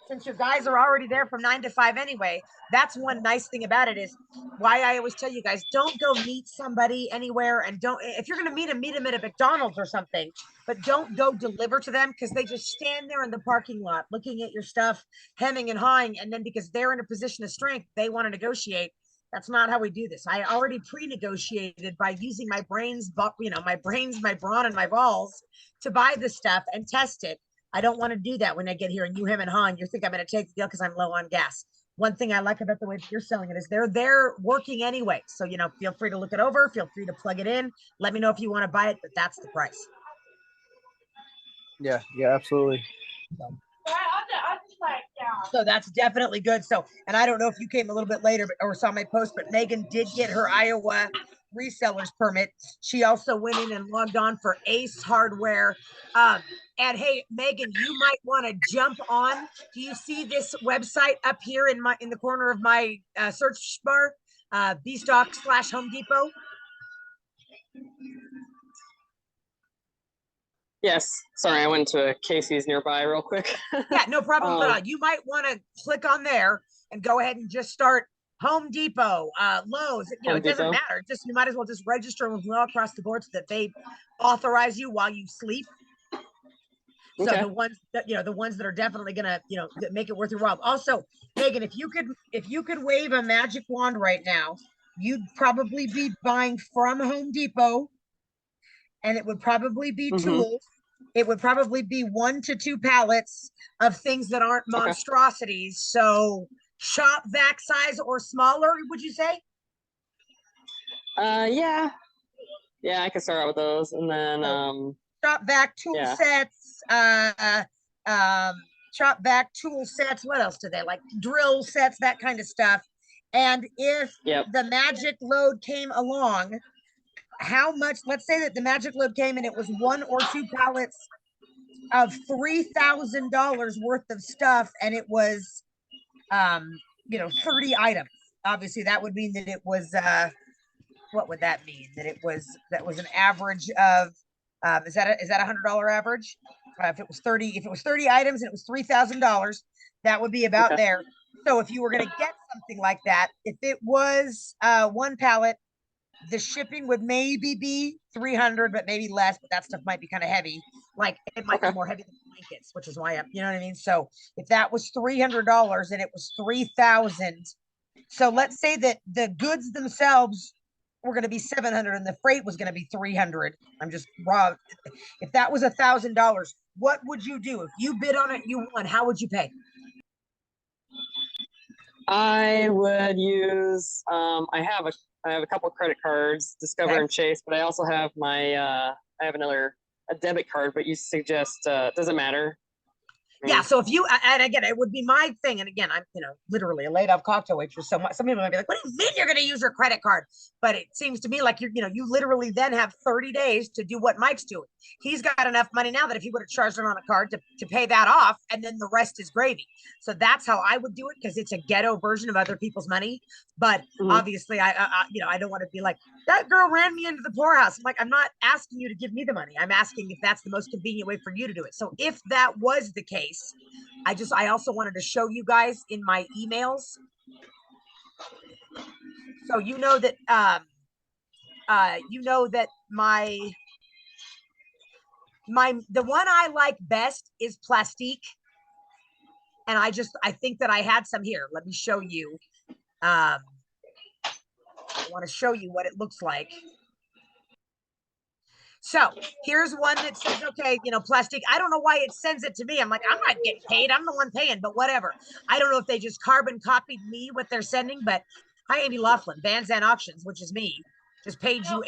since your guys are already there from 9 to 5 anyway, that's one nice thing about it, is why I always tell you guys, don't go meet somebody anywhere, and don't, if you're going to meet them at a McDonald's or something, but don't go deliver to them, because they just stand there in the parking lot looking at your stuff, hemming and hawing, and then because they're in a position of strength, they want to negotiate. That's not how we do this. I already pre-negotiated by using my brains, you know, my brawn, and my balls to buy the stuff and test it. I don't want to do that when I get here and you hem and haw and you think I'm going to take the deal because I'm low on gas. One thing I like about the way that you're selling it is they're there working anyway. So, you know, feel free to look it over. Feel free to plug it in. Let me know if you want to buy it, but that's the price. yeah, absolutely. So that's definitely good. So, and I don't know if you came a little bit later or saw my post, but Megan did get her Iowa reseller's permit. She also went in and logged on for Ace Hardware. And hey, Megan, you might want to jump on. Do you see this website up here in the corner of my search bar? bstock/Home Depot. Yes. Sorry, I went to Casey's nearby real quick. Yeah, no problem at all. You might want to click on there and go ahead and just start Home Depot, Lowe's. You know, it doesn't matter. Just, you might as well just register with them all across the board so that they authorize you while you sleep. So the ones that, you know, the ones that are definitely gonna, you know, that make it worth your while. Also, Megan, if you could wave a magic wand right now, you'd probably be buying from Home Depot and it would probably be Mhm. tools. It would probably be 1 to 2 pallets of things that aren't Okay. monstrosities. So shop vac size or smaller, would you say? Yeah. Yeah, I can start out with those, and then Shop vac tool Yeah. sets, shop vac tool sets. What else do they like? Drill sets, that kind of stuff. And if Yep. the magic load came along, how much? Let's say that the magic load came and it was 1 or 2 pallets of $3,000 worth of stuff, and it was, 30 items. Obviously, that would mean that it was. What would that mean? That was an average of. Is that a $100 average? If it was 30 items and it was $3,000, that would be about Okay. there. So if you were going to get something like that, if it was 1 pallet, the shipping would maybe be 300, but maybe less. But that stuff might be kind of heavy. Like it might be Okay. more heavy than blankets, which is why you know what I mean. So if that was $300 and it was 3,000, so let's say that the goods themselves were going to be 700 and the freight was going to be 300. I'm just raw. If that was $1,000, what would you do if you bid on it? You won. How would you pay? I would use I have a couple credit cards, Discover Okay. and Chase, but I also have my I have a debit card, but you suggest doesn't matter. Yeah. So if you, and again, it would be my thing. And again, I'm, literally a laid off cocktail waitress. So some people might be like, what do you mean you're going to use your credit card? But it seems to me like you literally then have 30 days to do what Mike's doing. He's got enough money now that if he would have charged it on a card to pay that off, and then the rest is gravy. So that's how I would do it, because it's a ghetto version of other people's money. But obviously I don't want to be like, that girl ran me into the poorhouse. I'm like, I'm not asking you to give me the money. I'm asking if that's the most convenient way for you to do it. So if that was the case, I also wanted to show you guys in my emails. So you know that the one I like best is plastique. And I think that I had some here. Let me show you. I want to show you what it looks like. So here's one that says, okay, plastic. I don't know why it sends it to me. I'm like, I'm not getting paid. I'm the one paying, but whatever. I don't know if they just carbon copied me what they're sending, but hi, Amy Laughlin, Van Zandt Auctions, which is me, just paid you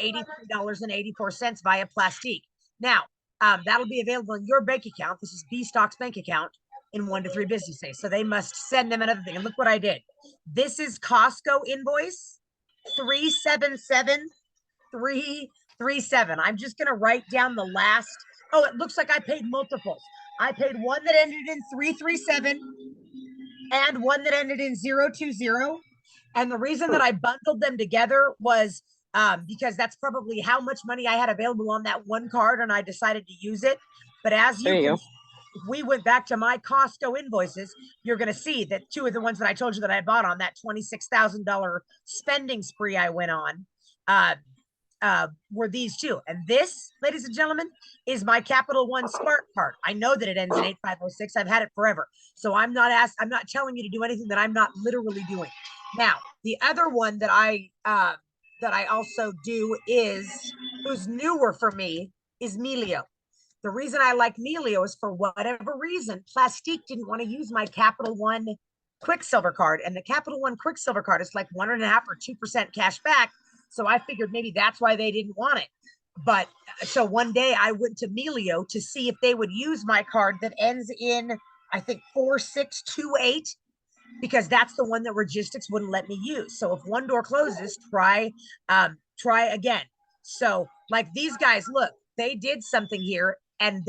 $83.84 via plastique. Now, that'll be available in your bank account. This is B Stock's bank account in 1 to 3 business days. So they must send them another thing. And look what I did. This is Costco invoice 377337. I'm just going to write down the last. Oh, it looks like I paid multiples. I paid one that ended in 337 and one that ended in 020. And the reason that I bundled them together was because that's probably how much money I had available on that one card, and I decided to use it. But as you can, if we went back to my Costco invoices, you're going to see that 2 of the ones that I told you that I bought on that $26,000 spending spree I went on were these 2. And this, ladies and gentlemen, is my Capital One Smart Card. I know that it ends in 8506. I've had it forever. So I'm not telling you to do anything that I'm not literally doing. Now, the other one that I also do who's newer for me is Melio. The reason I like Melio is for whatever reason, Plastique didn't want to use my Capital One Quicksilver card. And the Capital One Quicksilver card is like 1.5 or 2% cash back. So I figured maybe that's why they didn't want it. But so one day I went to Melio to see if they would use my card that ends in, I think, 4628, because that's the one that Registics wouldn't let me use. So if one door closes, try again. So like these guys, look, they did something here and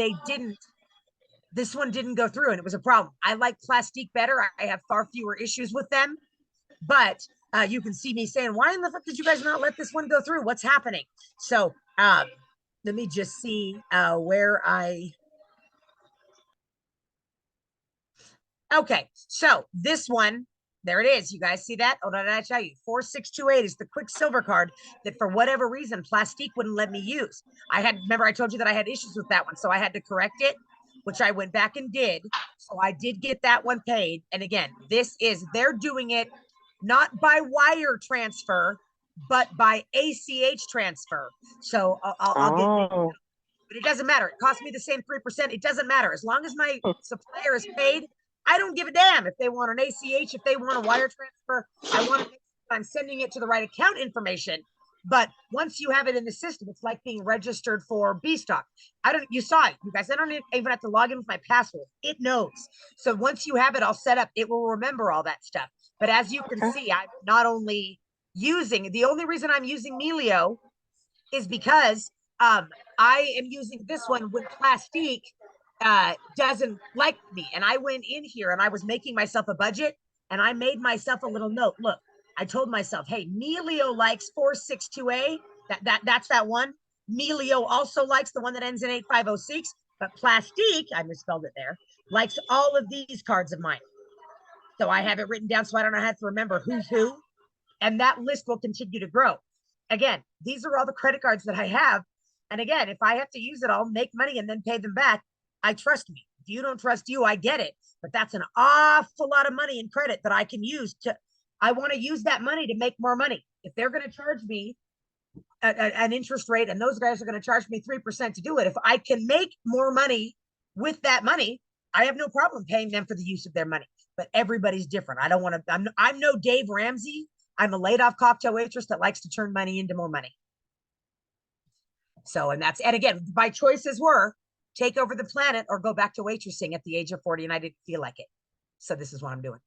this one didn't go through, and it was a problem. I like Plastique better. I have far fewer issues with them, but you can see me saying, why in the fuck did you guys not let this one go through? What's happening? So let me just see where okay, so this one, there it is. You guys see that? Oh, did I tell you? 4628 is the Quicksilver card that for whatever reason, Plastique wouldn't let me use. Remember I told you that I had issues with that one, so I had to correct it, which I went back and did. So I did get that one paid. And again, they're doing it not by wire transfer. but by ACH transfer. So I'll get, Oh, but it doesn't matter. It costs me the same 3%. It doesn't matter. As long as my supplier is paid, I don't give a damn if they want an ACH, if they want a wire transfer. I want to make sure I'm sending it to the right account information. But once you have it in the system, it's like being registered for B stock. You saw it, you guys. I don't even have to log in with my password. It knows. So once you have it all set up, it will remember all that stuff. But as you can see, I'm not only the only reason I'm using Melio is because I am using this one when Plastique doesn't like me. And I went in here and I was making myself a budget and I made myself a little note. Look, I told myself, hey, Melio likes 462A. That's that one. Melio also likes the one that ends in 8506, but Plastique, I misspelled it there, likes all of these cards of mine. So I have it written down so I don't have to remember who's who. And that list will continue to grow. Again, these are all the credit cards that I have. And again, if I have to use it, I'll make money and then pay them back. I trust me. If you don't trust you, I get it. But that's an awful lot of money in credit that I can use I want to use that money to make more money. If they're going to charge me an interest rate and those guys are going to charge me 3% to do it, if I can make more money with that money, I have no problem paying them for the use of their money. But everybody's different. I don't want to, I'm no Dave Ramsey. I'm a laid off cocktail waitress that likes to turn money into more money. So, and again, my choices were take over the planet or go back to waitressing at the age of 40, and I didn't feel like it. So this is what I'm doing.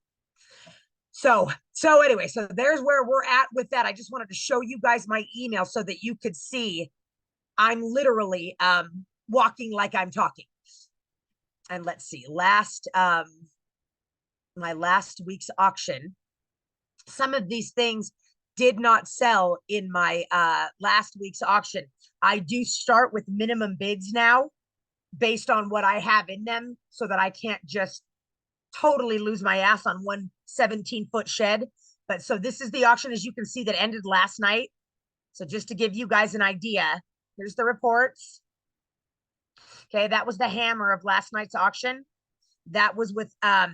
So anyway, so there's where we're at with that. I just wanted to show you guys my email so that you could see I'm literally walking like I'm talking. And let's see, my last week's auction, some of these things did not sell in my last week's auction. I do start with minimum bids now based on what I have in them so that I can't just totally lose my ass on one 17-foot shed. But so this is the auction, as you can see, that ended last night. So just to give you guys an idea, here's the reports. Okay, that was the hammer of last night's auction. That was with I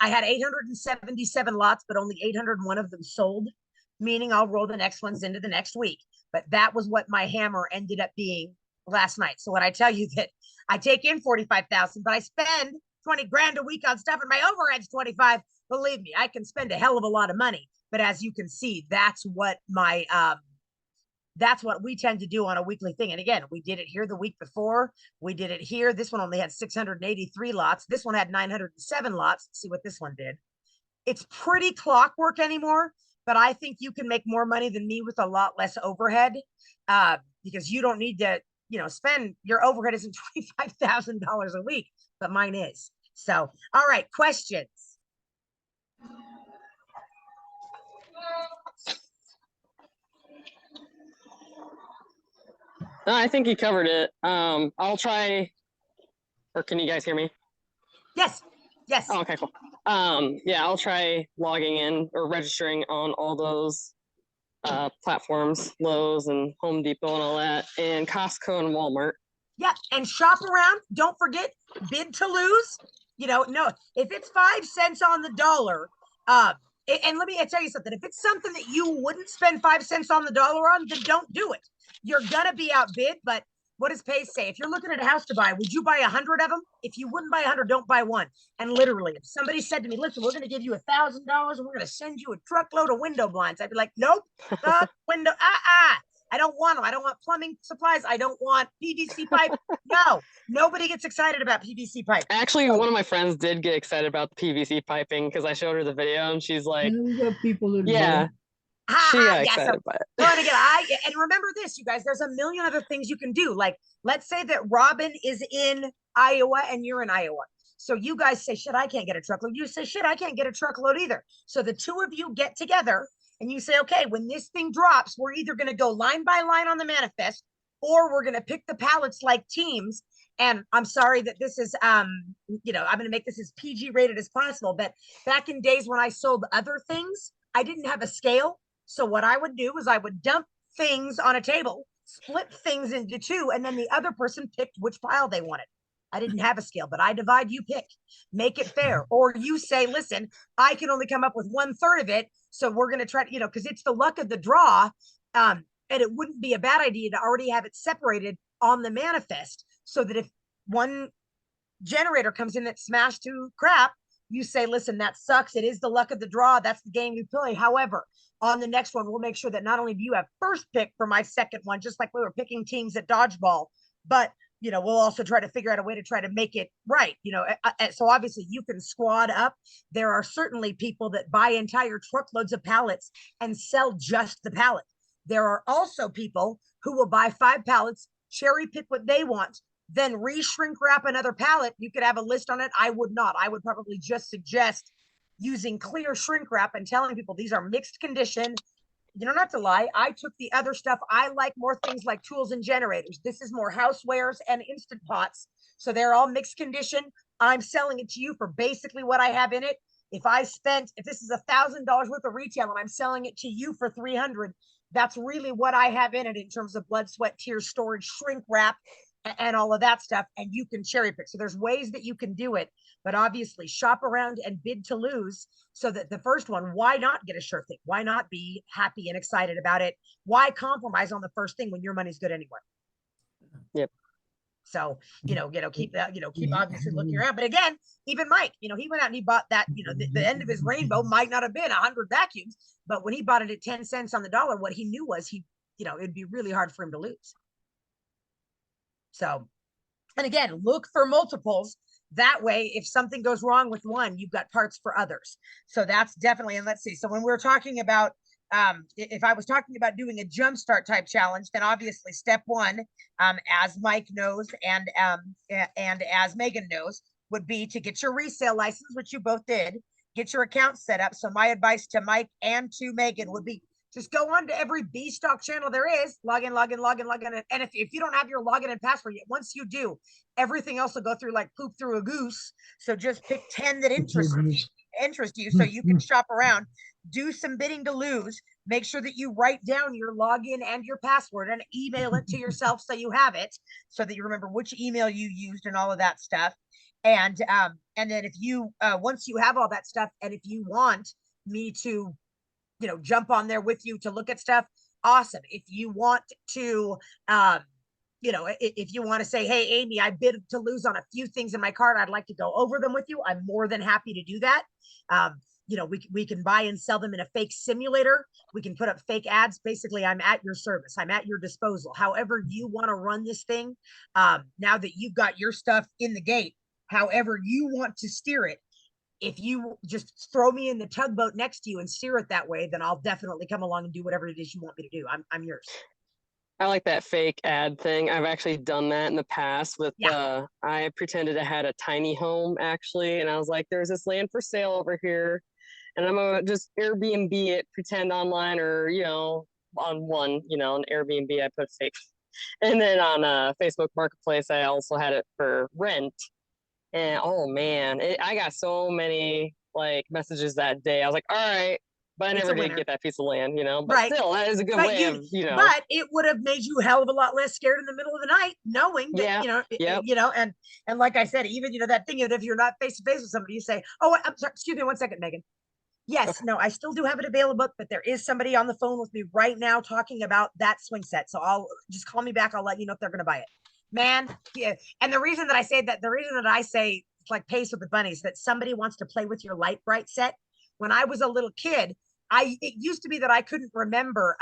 had 877 lots, but only 801 of them sold, meaning I'll roll the next ones into the next week. But that was what my hammer ended up being last night. So when I tell you that I take in 45,000, but I spend 20 grand a week on stuff and my overhead's 25, believe me, I can spend a hell of a lot of money. But as you can see, that's what we tend to do on a weekly thing. And again, we did it here the week before. We did it here. This one only had 683 lots. This one had 907 lots. Let's see what this one did. It's pretty clockwork anymore, but I think you can make more money than me with a lot less overhead because you don't need to, spend, your overhead isn't $25,000 a week, but mine is. So, all right, questions. No, I think you covered it. I'll try, or can you guys hear me? Yes. Oh, okay, cool. Yeah, I'll try logging in or registering on all those platforms, Lowe's and Home Depot and all that, and Costco and Walmart. Yeah, and shop around. Don't forget, bid to lose. No, if it's 5 cents on the dollar, and let me tell you something. If it's something that you wouldn't spend 5 cents on the dollar on, then don't do it. You're gonna be outbid, but what does Pace say? If you're looking at a house to buy, would you buy 100 of them? If you wouldn't buy 100, don't buy one. And literally, if somebody said to me, listen, we're gonna give you $1,000 and we're gonna send you a truckload of window blinds, I'd be like, nope, window, I don't want them. I don't want plumbing supplies. I don't want PVC pipe. No, nobody gets excited about PVC pipe. Actually, one of my friends did get excited about the PVC piping because I showed her the video and she's like, yeah. She got excited by it. And again, and remember this, you guys, there's a million other things you can do. Like, let's say that Robin is in Iowa and you're in Iowa. So you guys say, shit, I can't get a truckload. You say, shit, I can't get a truckload either. So the two of you get together and you say, okay, when this thing drops, we're either going to go line by line on the manifest, or we're going to pick the pallets like teams. And I'm sorry that this is, I'm going to make this as PG rated as possible. But back in days when I sold other things, I didn't have a scale. So what I would do is I would dump things on a table, split things into two, and then the other person picked which pile they wanted. I didn't have a scale, but I divide, you pick, make it fair. Or you say, listen, I can only come up with 1/3 of it. So we're going to try to, you know, because it's the luck of the draw. And it wouldn't be a bad idea to already have it separated on the manifest so that if one generator comes in that smashed to crap, you say, listen, that sucks. It is the luck of the draw. That's the game you play. However, on the next one, we'll make sure that not only do you have first pick for my second one, just like we were picking teams at dodgeball, but you know, we'll also try to figure out a way to try to make it right. You know, so obviously you can squad up. There are certainly people that buy entire truckloads of pallets and sell just the pallet. There are also people who will buy 5 pallets, cherry pick what they want, then re-shrink wrap another pallet. You could have a list on it. I would not. I would probably just suggest using clear shrink wrap and telling people these are mixed condition. You don't have to lie. I took the other stuff. I like more things like tools and generators. This is more housewares and instant pots. So they're all mixed condition. I'm selling it to you for basically what I have in it. If this is $1,000 worth of retail and I'm selling it to you for 300, that's really what I have in it in terms of blood, sweat, tears, storage, shrink wrap, and all of that stuff. And you can cherry pick. So there's ways that you can do it, but obviously shop around and bid to lose so that the first one, why not get a sure thing? Why not be happy and excited about it? Why compromise on the first thing when your money's good anyway? Yep. So, keep obviously looking around. But again, even Mike, he went out and he bought that, the end of his rainbow might not have been 100 vacuums, but when he bought it at 10 cents on the dollar, what he knew was it'd be really hard for him to lose. So, and again, look for multiples. That way, if something goes wrong with one, you've got parts for others. So that's definitely, and let's see. So when we're talking about, if I was talking about doing a jumpstart type challenge, then obviously step one, as Mike knows, and as Megan knows, would be to get your resale license, which you both did, get your account set up. So my advice to Mike and to Megan would be, just go on to every B stock channel there is, log in. And if you don't have your login and password yet, once you do, everything else will go through like poop through a goose. So just pick 10 that interest you so you can shop around, do some bidding to lose, make sure that you write down your login and your password and email it to yourself so you have it, so that you remember which email you used and all of that stuff. And then if you, once you have all that stuff, and if you want me to, jump on there with you to look at stuff, awesome. If you want to, if you want to say, hey, Amy, I bid to lose on a few things in my cart, I'd like to go over them with you, I'm more than happy to do that. We can buy and sell them in a fake simulator. We can put up fake ads. Basically, I'm at your service. I'm at your disposal. However you want to run this thing, now that you've got your stuff in the gate, however you want to steer it, if you just throw me in the tugboat next to you and steer it that way, then I'll definitely come along and do whatever it is you want me to do. I'm yours. I like that fake ad thing. I've actually done that in the past with, I pretended I had a tiny home actually. And I was like, there's this land for sale over here and I'm going to just Airbnb it, pretend online or, on one, on Airbnb, I put fake. And then on Facebook Marketplace, I also had it for rent. And oh man, I got so many messages that day. I was like, all right, but I never did get that piece of land, but still, that is a good way of, But it would have made you a hell of a lot less scared in the middle of the night, knowing that, and like I said, even, that thing, if you're not face to face with somebody, you say, oh, I'm sorry, excuse me 1 second, Megan. Yes, no, I still do have it available, but there is somebody on the phone with me right now talking about that swing set. So I'll just call me back. I'll let you know if they're going to buy it. Man, yeah. And the reason that I say it's like Pace with the Bunnies, that somebody wants to play with your light bright set. When I was a little kid, it used to be that I couldn't remember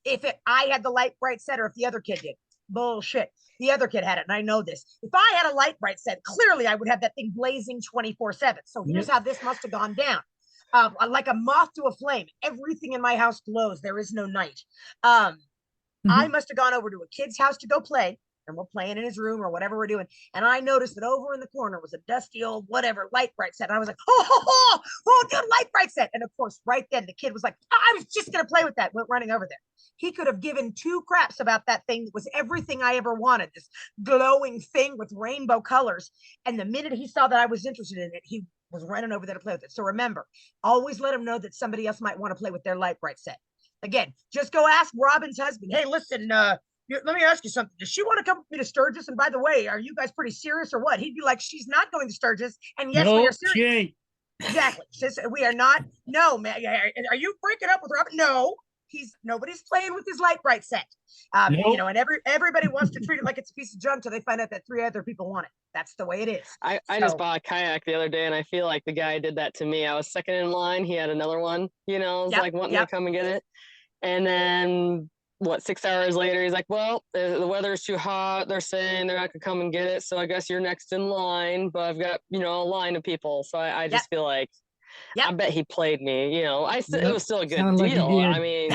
if I had the light bright set or if the other kid did. Bullshit. The other kid had it, and I know this. If I had a light bright set, clearly I would have that thing blazing 24/7. So here's how this must have gone down. Like a moth to a flame. Everything in my house glows. There is no night. I must have gone over to a kid's house to go play, and we're playing in his room or whatever we're doing. And I noticed that over in the corner was a dusty old whatever light bright set. And I was like, oh, dude, light bright set. And of course, right then the kid was like, I was just going to play with that. Went running over there. He could have given 2 craps about that thing. That was everything I ever wanted. This glowing thing with rainbow colors. And the minute he saw that I was interested in it, he was running over there to play with it. So remember, always let him know that somebody else might want to play with their light bright set. Again, just go ask Robin's husband. Hey, listen, let me ask you something. Does she want to come with me to Sturgis? And by the way, are you guys pretty serious or what? He'd be like, she's not going to Sturgis. And yes, we No, are serious. she ain't. Exactly. Says we are not. No, man. Are you breaking up with Robin? No. Nobody's playing with his light bright set. You Nope. know, and everybody wants to treat it like it's a piece of junk till they find out that 3 other people want it. That's the way it is. I just bought a kayak the other day, and I feel like the guy did that to me. I was second in line. He had another one, you know, I was like wanting to come and get it. And then 6 hours later, he's like, well, the weather's too hot. They're saying they're not gonna come and get it. So I guess you're next in line, but I've got, you know, a line of people. So I just feel like, I bet he played me, you know, it was still a good Sounded like he deal. did. I mean,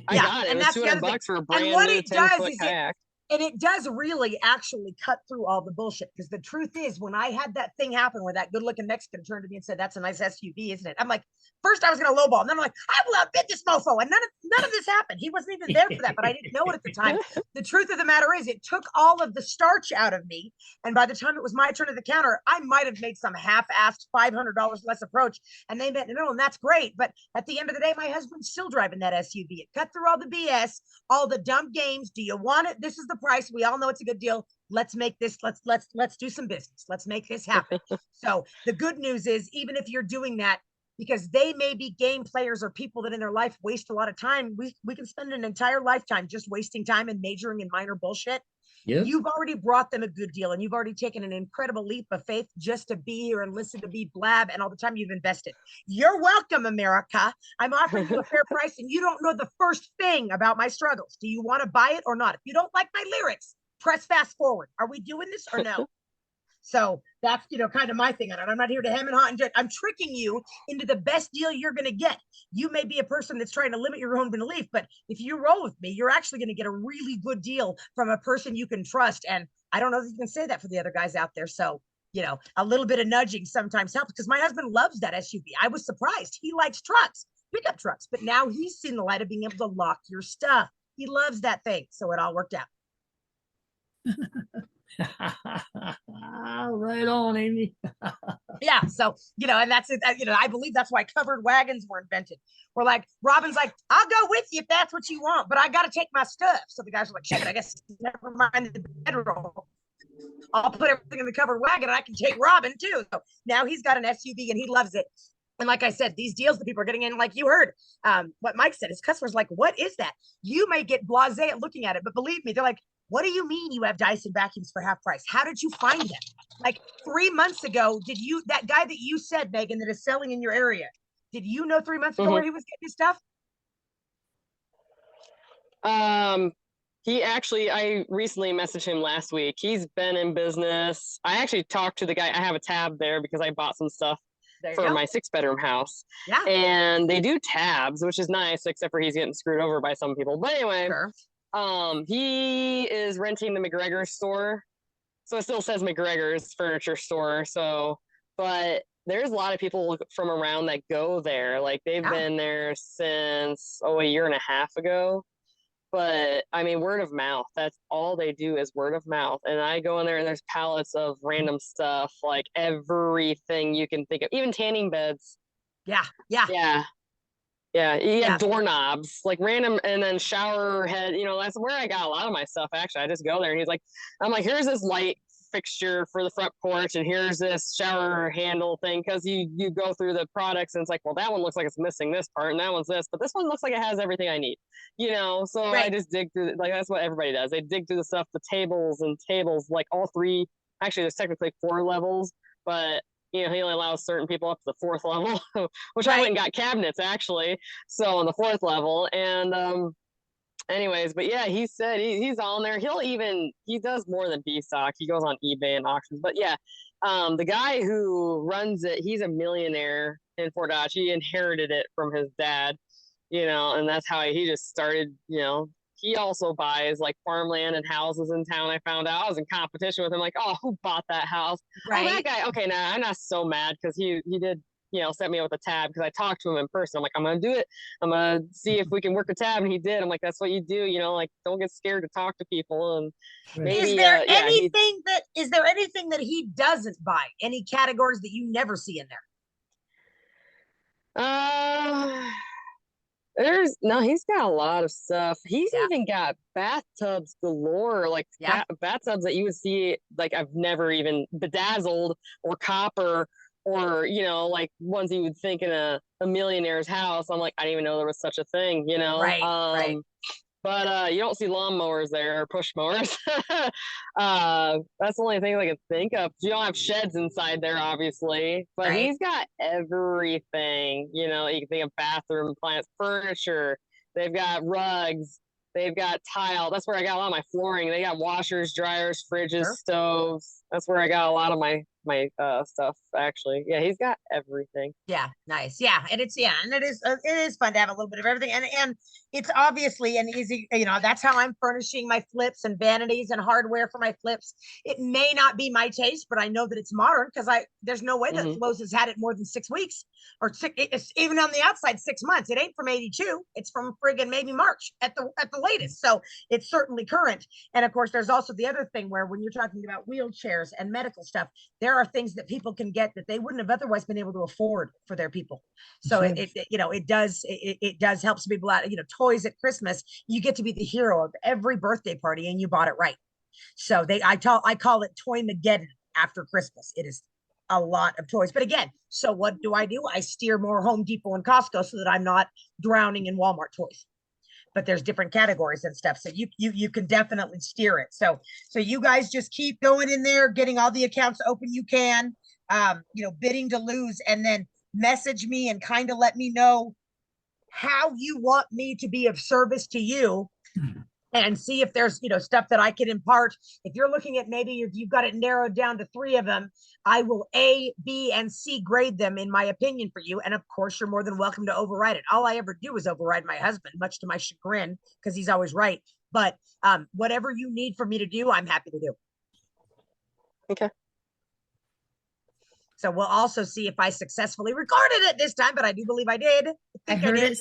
I got it. It was $200 for a brand new 10-foot kayak. And it does really actually cut through all the bullshit. Because the truth is, when I had that thing happen where that good looking Mexican turned to me and said, that's a nice SUV, isn't it? I'm like, first I was going to lowball. And then I'm like, I will outbid this mofo. And none of this happened. He wasn't even there for that, but I didn't know it at the time. The truth of the matter is it took all of the starch out of me. And by the time it was my turn at the counter, I might have made some half-assed $500 less approach. And they meant, no, and that's great. But at the end of the day, my husband's still driving that SUV. It cut through all the BS, all the dumb games. Do you want it? This is the price. We all know it's a good deal. Let's make this, let's do some business. Let's make this happen. So the good news is, even if you're doing that, because they may be game players or people that in their life waste a lot of time, we can spend an entire lifetime just wasting time and majoring in minor bullshit. Yep. You've already brought them a good deal, and you've already taken an incredible leap of faith just to be here and listen to me blab and all the time you've invested. You're welcome, America. I'm offering you a fair price, and you don't know the first thing about my struggles. Do you want to buy it or not? If you don't like my lyrics, press fast forward. Are we doing this or no? So that's, you know, kind of my thing on it. I'm not here to hem and haw and judge. I'm tricking you into the best deal you're going to get. You may be a person that's trying to limit your own belief, but if you roll with me, you're actually going to get a really good deal from a person you can trust. And I don't know if you can say that for the other guys out there. So, you know, a little bit of nudging sometimes helps, because my husband loves that SUV. I was surprised. He likes trucks, pickup trucks, but now he's seen the light of being able to lock your stuff. He loves that thing. So it all worked out. Right on, Amy. Yeah, so, you know, and that's it. You know, I believe that's why covered wagons were invented. We're like, Robin's like, I'll go with you if that's what you want, but I got to take my stuff. So the guys are like, shit, I guess never mind the bedroll. I'll put everything in the covered wagon and I can take Robin too. So now he's got an SUV and he loves it. And like I said, these deals that people are getting in, like you heard what Mike said, his customers like, what is that? You may get blasé at looking at it, but believe me, they're like, what do you mean you have Dyson vacuums for half price? How did you find them? Like 3 months ago, that guy that you said, Megan, that is selling in your area, did you know 3 months ago where he was getting his stuff? He actually, I recently messaged him last week. He's been in business. I actually talked to the guy. I have a tab there because I bought some stuff for my 6-bedroom house. Yeah. And they do tabs, which is nice, except for he's getting screwed over by some people. But anyway, he is renting the McGregor's store. So it still says McGregor's furniture store. So, but there's a lot of people from around that go there. Like they've been there since, a year and a half ago. But I mean, word of mouth, that's all they do is word of mouth. And I go in there and there's pallets of random stuff, like everything you can think of, even tanning beds. Yeah, doorknobs, like random, and then shower head, you know, that's where I got a lot of my stuff. Actually, I just go there and he's like, I'm like, here's this light fixture for the front porch, and here's this shower handle thing, because you go through the products and it's like, well, that one looks like it's missing this part and that one's this, but this one looks like it has everything I need, you know. So I just dig through, like that's what everybody does. They dig through the stuff, the tables, like all 3, actually there's technically 4 levels, but you know, he only allows certain people up to the 4th level, which I went and got cabinets actually. So on the 4th level, and anyways, but yeah, he said he's on there. He does more than B-stock. He goes on eBay and auctions. But yeah, the guy who runs it, he's a millionaire in Fort Dodge. He inherited it from his dad, you know, and that's how he just started, you know. He also buys like farmland and houses in town. I found out I was in competition with him, like, oh, who bought that house? Right. Oh, that guy. Okay, now I'm not so mad because he did, you know, set me up with a tab, because I talked to him in person. I'm like, I'm gonna do it. I'm gonna see if we can work a tab, and he did. I'm like, that's what you do, you know, like don't get scared to talk to people. And maybe, is there anything that he doesn't buy? Any categories that you never see in there? He's got a lot of stuff. He's Yeah. even got bathtubs galore, like Yeah. bathtubs that you would see, like I've never even bedazzled or copper or, like ones you would think in a millionaire's house. I'm like, I didn't even know there was such a thing, Right. But you don't see lawnmowers there or push mowers. That's the only thing I can think of. You don't have sheds inside there, obviously, but Right. he's got everything. You can think of bathroom plants, furniture. They've got rugs. They've got tile. That's where I got a lot of my flooring. They got washers, dryers, fridges, Sure. stoves. That's where I got a lot of my stuff, actually. Yeah, he's got everything. Yeah, nice. Yeah, and it is fun to have a little bit of everything, and it's obviously an easy. That's how I'm furnishing my flips and vanities and hardware for my flips. It may not be my taste, but I know that it's modern because there's no way that Lowe's has had it more than 6 weeks or it's even on the outside 6 months. It ain't from '82. It's from friggin' maybe March at the latest. So it's certainly current. And of course, there's also the other thing where when you're talking about wheelchairs and medical stuff, there are things that people can get that they wouldn't have otherwise been able to afford for their people. So it does help some people out. Toys at Christmas, you get to be the hero of every birthday party, and you bought it right. So I call it Toy-mageddon after Christmas. It is a lot of toys. But again, so what do? I steer more Home Depot and Costco so that I'm not drowning in Walmart toys. But there's different categories and stuff. So you can definitely steer it. So you guys just keep going in there, getting all the accounts open you can, bidding to lose, and then message me and kind of let me know how you want me to be of service to you. And see if there's stuff that I can impart. If you're looking at maybe if you've got it narrowed down to 3 of them, I will A, B, and C grade them in my opinion for you. And of course, you're more than welcome to override it. All I ever do is override my husband, much to my chagrin, because he's always right. But whatever you need for me to do, I'm happy to do. Okay. So we'll also see if I successfully recorded it this time, but I do believe I did. I heard it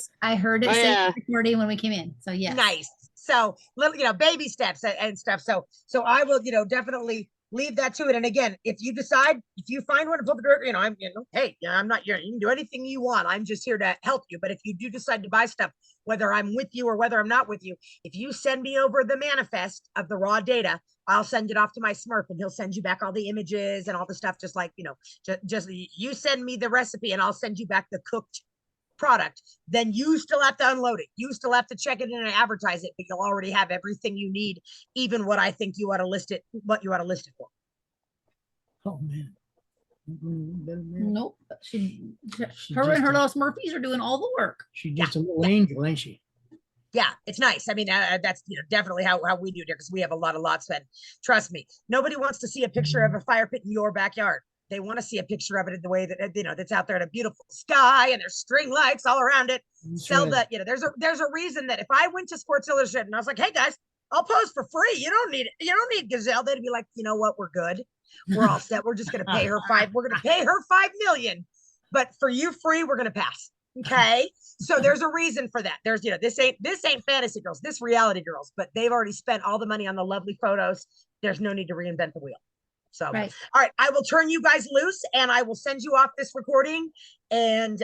say recording when we came in. So yeah. Nice. So little, baby steps and stuff. So I will, definitely leave that to it. And again, if you find one to put the directory, hey, I'm not, you can do anything you want. I'm just here to help you. But if you do decide to buy stuff, whether I'm with you or whether I'm not with you, if you send me over the manifest of the raw data, I'll send it off to my Smurf and he'll send you back all the images and all the stuff. Just like, just you send me the recipe and I'll send you back the cooked product. Then you still have to unload it. You still have to check it in and advertise it, but you'll already have everything you need, even what I think you ought to list it, what you ought to list it for. Oh man. Nope. Her and her little Smurfies are doing all the work. She's just a little angel, ain't she? Yeah, it's nice. I mean, that's definitely how we do it here because we have a lot of lots. And trust me, nobody wants to see a picture of a fire pit in your backyard. They want to see a picture of it in the way that that's out there in a beautiful sky and there's string lights all around it. Sell that. There's a reason that if I went to Sports Illustrated and I was like, hey guys, I'll pose for free. You don't need Gazelle. They'd be like, you know what? We're good. We're all set. We're just going to pay her We're going to pay her $5 million, but for you free, we're going to pass. Okay. So there's a reason for that. There's, this ain't fantasy girls, this reality girls, but they've already spent all the money on the lovely photos. There's no need to reinvent the wheel. So, right. All right, I will turn you guys loose and I will send you off this recording. And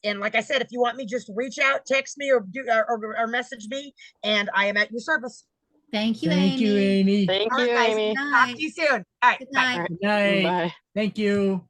like I said, if you want me, just reach out, text me or message me and I am at your service. Thank you, Thank you, Amy. Thank All you, right, guys, Amy. Talk to you soon. All right. Good Bye. night. Good night. Bye. Thank you.